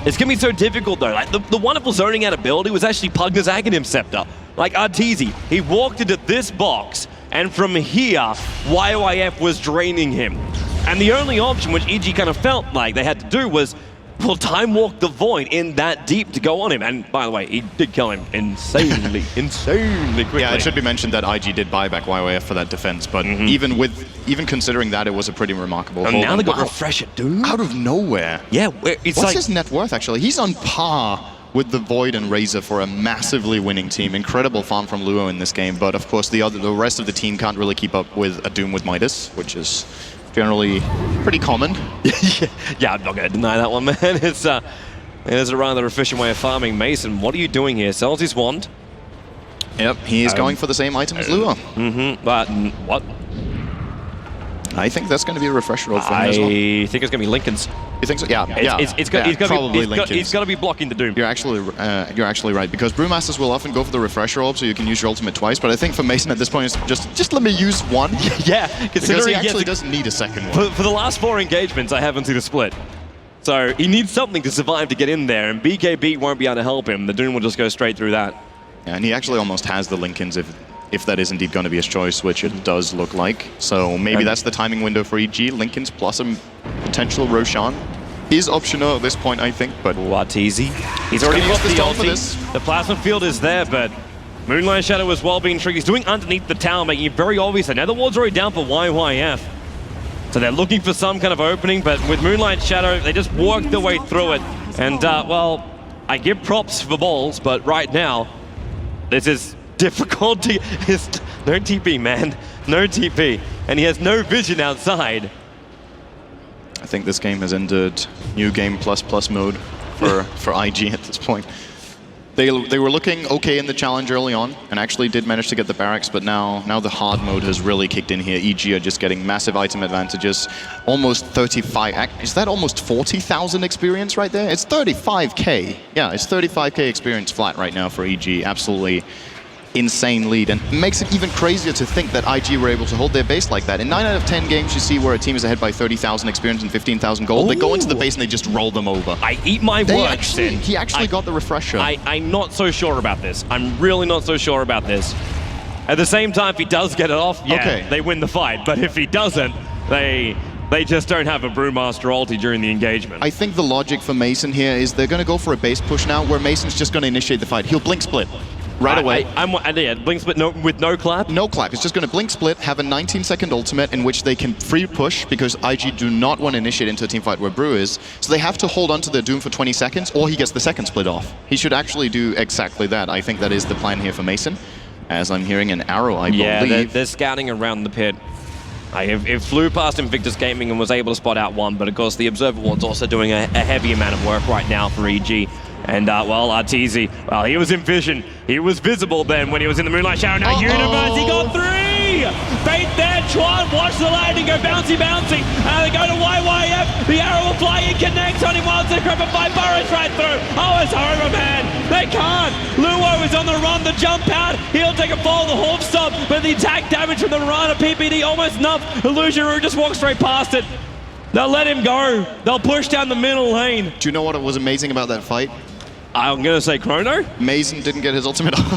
It's going to be so difficult though. Like the wonderful zoning out ability was actually Pugner's Aghanim Scepter. Like Arteezy, he walked into this box, and from here, YYF was draining him. And the only option which EG kind of felt like they had to do was, well, time walk the Void in that deep to go on him. And by the way, he did kill him insanely, insanely quickly. Yeah, it should be mentioned that IG did buy back YYF for that defense, but even considering that, it was a pretty remarkable hold. And now they got Refresh at Doom? Out of nowhere. Yeah, it's What's his net worth, actually? He's on par with the Void and Razor for a massively winning team. Incredible farm from Luo in this game, but of course the rest of the team can't really keep up with a Doom with Midas, which is generally pretty common. Yeah, I'm not going to deny that one, man. It is a rather efficient way of farming. Mason, what are you doing here? Sells his wand. Yep, he is going for the same item as Luo. But what? I think that's going to be a refresher roll for him as well. I think it's going to be Lincoln's. You think so? Yeah, He's got to be blocking the Doom. You're actually right, because Brewmasters will often go for the refresher orb, so you can use your ultimate twice. But I think for Mason at this point, it's just let me use one. Yeah, because he actually doesn't need a second one. For the last 4 engagements, I haven't seen a split. So he needs something to survive to get in there, and BKB won't be able to help him. The Doom will just go straight through that. Yeah, and he actually almost has the Lincolns if that is indeed going to be his choice, which it does look like. So maybe that's the timing window for EG. Lincolns plus a potential Roshan is optional at this point, I think, but... Arteezy. He's already got the ulti. The plasma field is there, but Moonlight Shadow as well being tricky. He's doing underneath the tower, making it very obvious. And now the ward's already down for YYF. So they're looking for some kind of opening, but with Moonlight Shadow, they just work their way through it. And, well, I give props for balls, but right now, this is difficult. No TP, man. No TP. And he has no vision outside. I think this game has entered new game plus mode for IG at this point. They were looking okay in the challenge early on, and actually did manage to get the barracks, but now the hard mode has really kicked in here. EG are just getting massive item advantages. Almost 35, is that almost 40,000 experience right there? It's 35k. Yeah, it's 35k experience flat right now for EG. Absolutely insane lead, and it makes it even crazier to think that IG were able to hold their base like that. In 9 out of 10 games you see where a team is ahead by 30,000 experience and 15,000 gold. They go into the base and they just roll them over. I eat my words, Sin. He actually got the refresher. I'm not so sure about this. I'm really not so sure about this. At the same time, if he does get it off, yeah, they win the fight. But if he doesn't, they just don't have a Brewmaster ulti during the engagement. I think the logic for Mason here is they're going to go for a base push now, where Mason's just going to initiate the fight. He'll blink split. Right away. Blink split with no clap? No clap. It's just going to blink split, have a 19-second ultimate in which they can free push, because IG do not want to initiate into a team fight where Brew is. So they have to hold on to their Doom for 20 seconds, or he gets the second split off. He should actually do exactly that. I think that is the plan here for Mason. As I'm hearing an arrow, I believe. Yeah, they're scouting around the pit. It flew past Invictus Gaming and was able to spot out one, but of course the Observer Ward's also doing a heavy amount of work right now for EG. And, well, Arteezy, well, he was in vision. He was visible then when he was in the Moonlight Shower. Now, Universe, he got 3! Bait there, Chuan, watch the landing, go bouncy, bouncy. And they go to YYF. The arrow will fly in, connects on him once. They grab a 5 burrows right through. Oh, it's over, man. They can't. Luo is on the run, the jump out. He'll take a fall, the Hawk stop. But the attack damage from the run of PPD almost enough. Illusionary just walks straight past it. They'll let him go. They'll push down the middle lane. Do you know what was amazing about that fight? I'm going to say Chrono. Mason didn't get his ultimate off.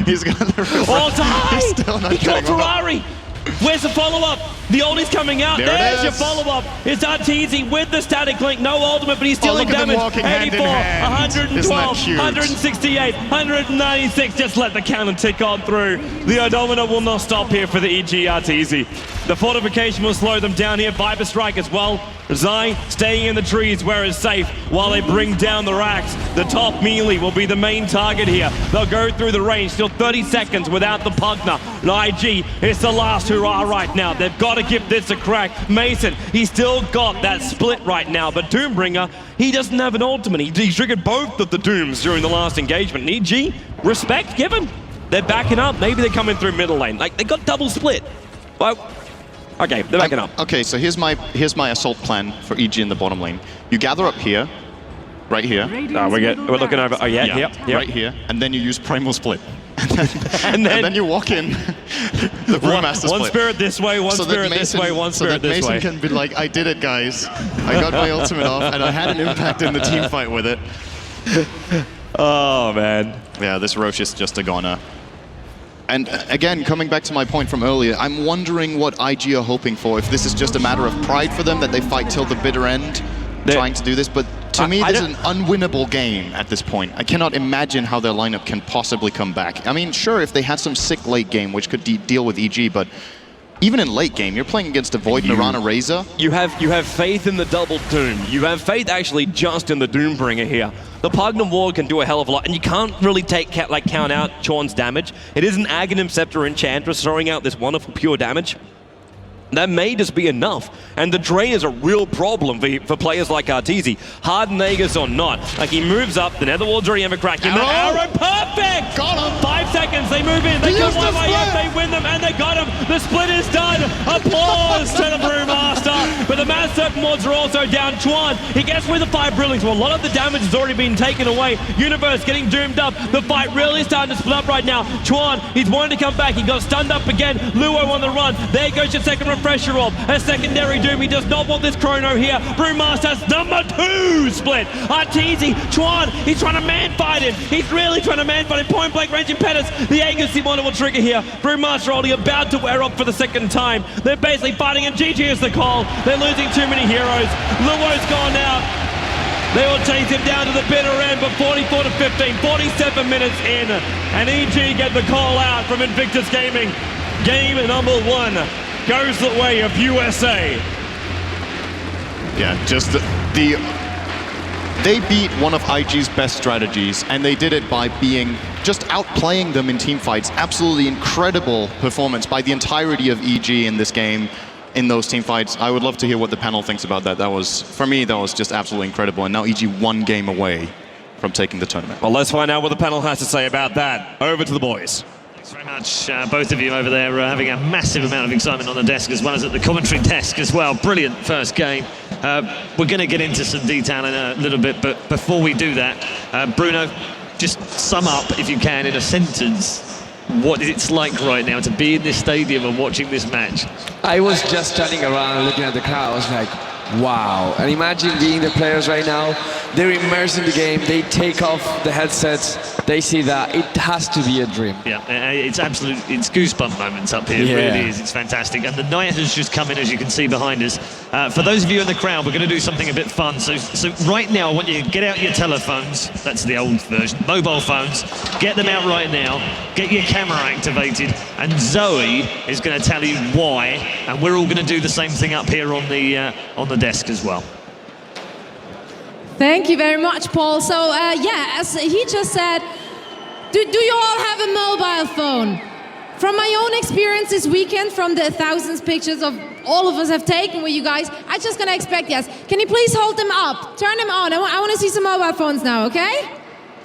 He's got the refresh. Oh, die! He's still not he killed getting Ferrari. Where's the follow-up? The ulti's coming out. There's your follow-up. It's Arteezy with the static link. No ultimate, but he's stealing damage. 84, 112, 168, 196. Just let the cannon tick on through. The odometer will not stop here for the EG Arteezy. The fortification will slow them down here. Viper Strike as well. Zai staying in the trees where it's safe while they bring down the racks. The top melee will be the main target here. They'll go through the range. Still 30 seconds without the Pugner. And IG is the last hurrah right now. They've got to give this a crack. Mason, he's still got that split right now. But Doombringer, he doesn't have an ultimate. He triggered both of the Dooms during the last engagement. And EG, respect given. They're backing up. Maybe they're coming through middle lane. Like, they got double split. Well, okay, they're backing up. Okay, so here's my assault plan for EG in the bottom lane. You gather up here, right here. We're looking over. Oh yeah, yep. Right here, and then you use Primal Split, and then you walk in the Brewmaster Split. One spirit this way, one spirit this way, one spirit this way. So that Mason can be like, I did it, guys. I got my ultimate off, and I had an impact in the team fight with it. Oh man. Yeah, this Roche is just a goner. And again, coming back to my point from earlier, I'm wondering what IG are hoping for. If this is just a matter of pride for them, that they fight till the bitter end, trying to do this. But to me, this is an unwinnable game at this point. I cannot imagine how their lineup can possibly come back. I mean, sure, if they had some sick late game, which could deal with EG, but even in late game, you're playing against a Void Mirana Razor. You have faith in the double Doom. You have faith actually just in the Doombringer here. The Pugner Ward can do a hell of a lot, and you can't really count out Chorn's damage. It is an Aghanim Scepter Enchantress throwing out this wonderful pure damage. That may just be enough, and the drain is a real problem for players like Arteezy. Hardenagus or not. Like, he moves up, the Netherward's already ever cracking. The arrow, perfect! Got him! 5 seconds, they move in, they kill YYF, they win them, and they got him! The split is done! Applause to the Brewmaster! But the Mad Serpent Wards are also down. Chuan, he gets with the 5 Brilliants. Well, a lot of the damage has already been taken away. Universe getting doomed up. The fight really starting to split up right now. Chuan, he's wanting to come back. He got stunned up again. Luo on the run. There goes your second refresher orb. A secondary Doom. He does not want this Chrono here. Brewmaster's number 2 split. Arteezy, Chuan, he's trying to man-fight him. He's really trying to man-fight him. Point blank range impetus. The Agency Monitor will trigger here. Brewmaster only about to wear off for the second time. They're basically fighting, and GG is the call. They're losing too many heroes. Luo's gone out. They will chase him down to the bitter end, but 44 to 15, 47 minutes in, and EG get the call out from Invictus Gaming. Game number 1 goes the way of USA. Yeah, just they beat one of IG's best strategies, and they did it by just outplaying them in team fights. Absolutely incredible performance by the entirety of EG in this game. in those team fights. I would love to hear what the panel thinks about that. That was, for me, that was just absolutely incredible. And now EG one game away from taking the tournament. Well, let's find out what the panel has to say about that. Over to the boys. Thanks very much, both of you over there, having a massive amount of excitement on the desk as well as at the commentary desk as well. Brilliant first game. We're going to get into some detail in a little bit, but before we do that, Bruno, just sum up, if you can, in a sentence, what it's like right now to be in this stadium and watching this match. I was just turning around and looking at the crowd. I was like, wow. And imagine being the players right now. They're immersed in the game. They take off the headsets. They see that. It has to be a dream. Yeah, it's it's goosebump moments up here. It really is. It's fantastic. And the night has just come in, as you can see behind us. For those of you in the crowd, we're going to do something a bit fun. So right now, I want you to get out your telephones. That's the old version. Mobile phones. Get them out right now. Get your camera activated. And Zoe is going to tell you why. And we're all going to do the same thing up here on the desk as well. Thank you very much, Paul. So, yeah, as he just said, do you all have a mobile phone? From my own experience this weekend, from the thousands pictures of all of us have taken with you guys, I'm just gonna expect yes. Can you please hold them up? Turn them on. I want to see some mobile phones now, okay?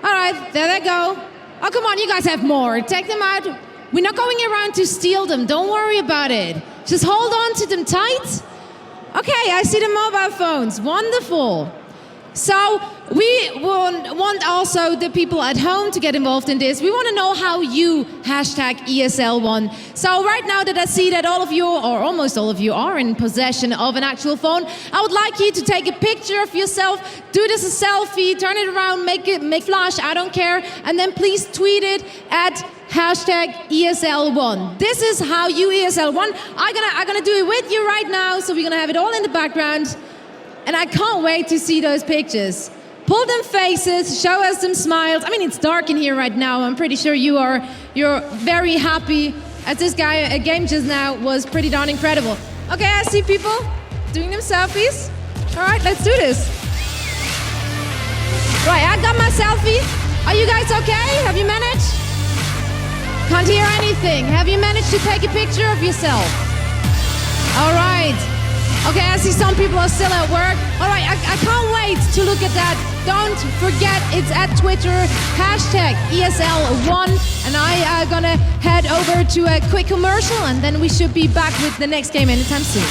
All right, there they go. Oh, come on, you guys have more. Take them out. We're not going around to steal them. Don't worry about it. Just hold on to them tight. Okay, I see the mobile phones. Wonderful. So we want also the people at home to get involved in this. We want to know how you hashtag ESL won. So right now that I see that all of you, or almost all of you, are in possession of an actual phone, I would like you to take a picture of yourself, do this a selfie, turn it around, make flash, I don't care, and then please tweet it at hashtag ESL1. This is how you ESL won. I'm gonna do it with you right now, so we're gonna have it all in the background. And I can't wait to see those pictures. Pull them faces, show us some smiles. I mean, it's dark in here right now. I'm pretty sure you're very happy, as this game just now was pretty darn incredible. Okay, I see people doing them selfies. All right, let's do this. Right, I got my selfie. Are you guys okay? Have you managed? Can't hear anything. Have you managed to take a picture of yourself? All right. Okay, I see some people are still at work. All right, I can't wait to look at that. Don't forget, it's at Twitter, hashtag ESL1. And I am gonna head over to a quick commercial, and then we should be back with the next game anytime soon.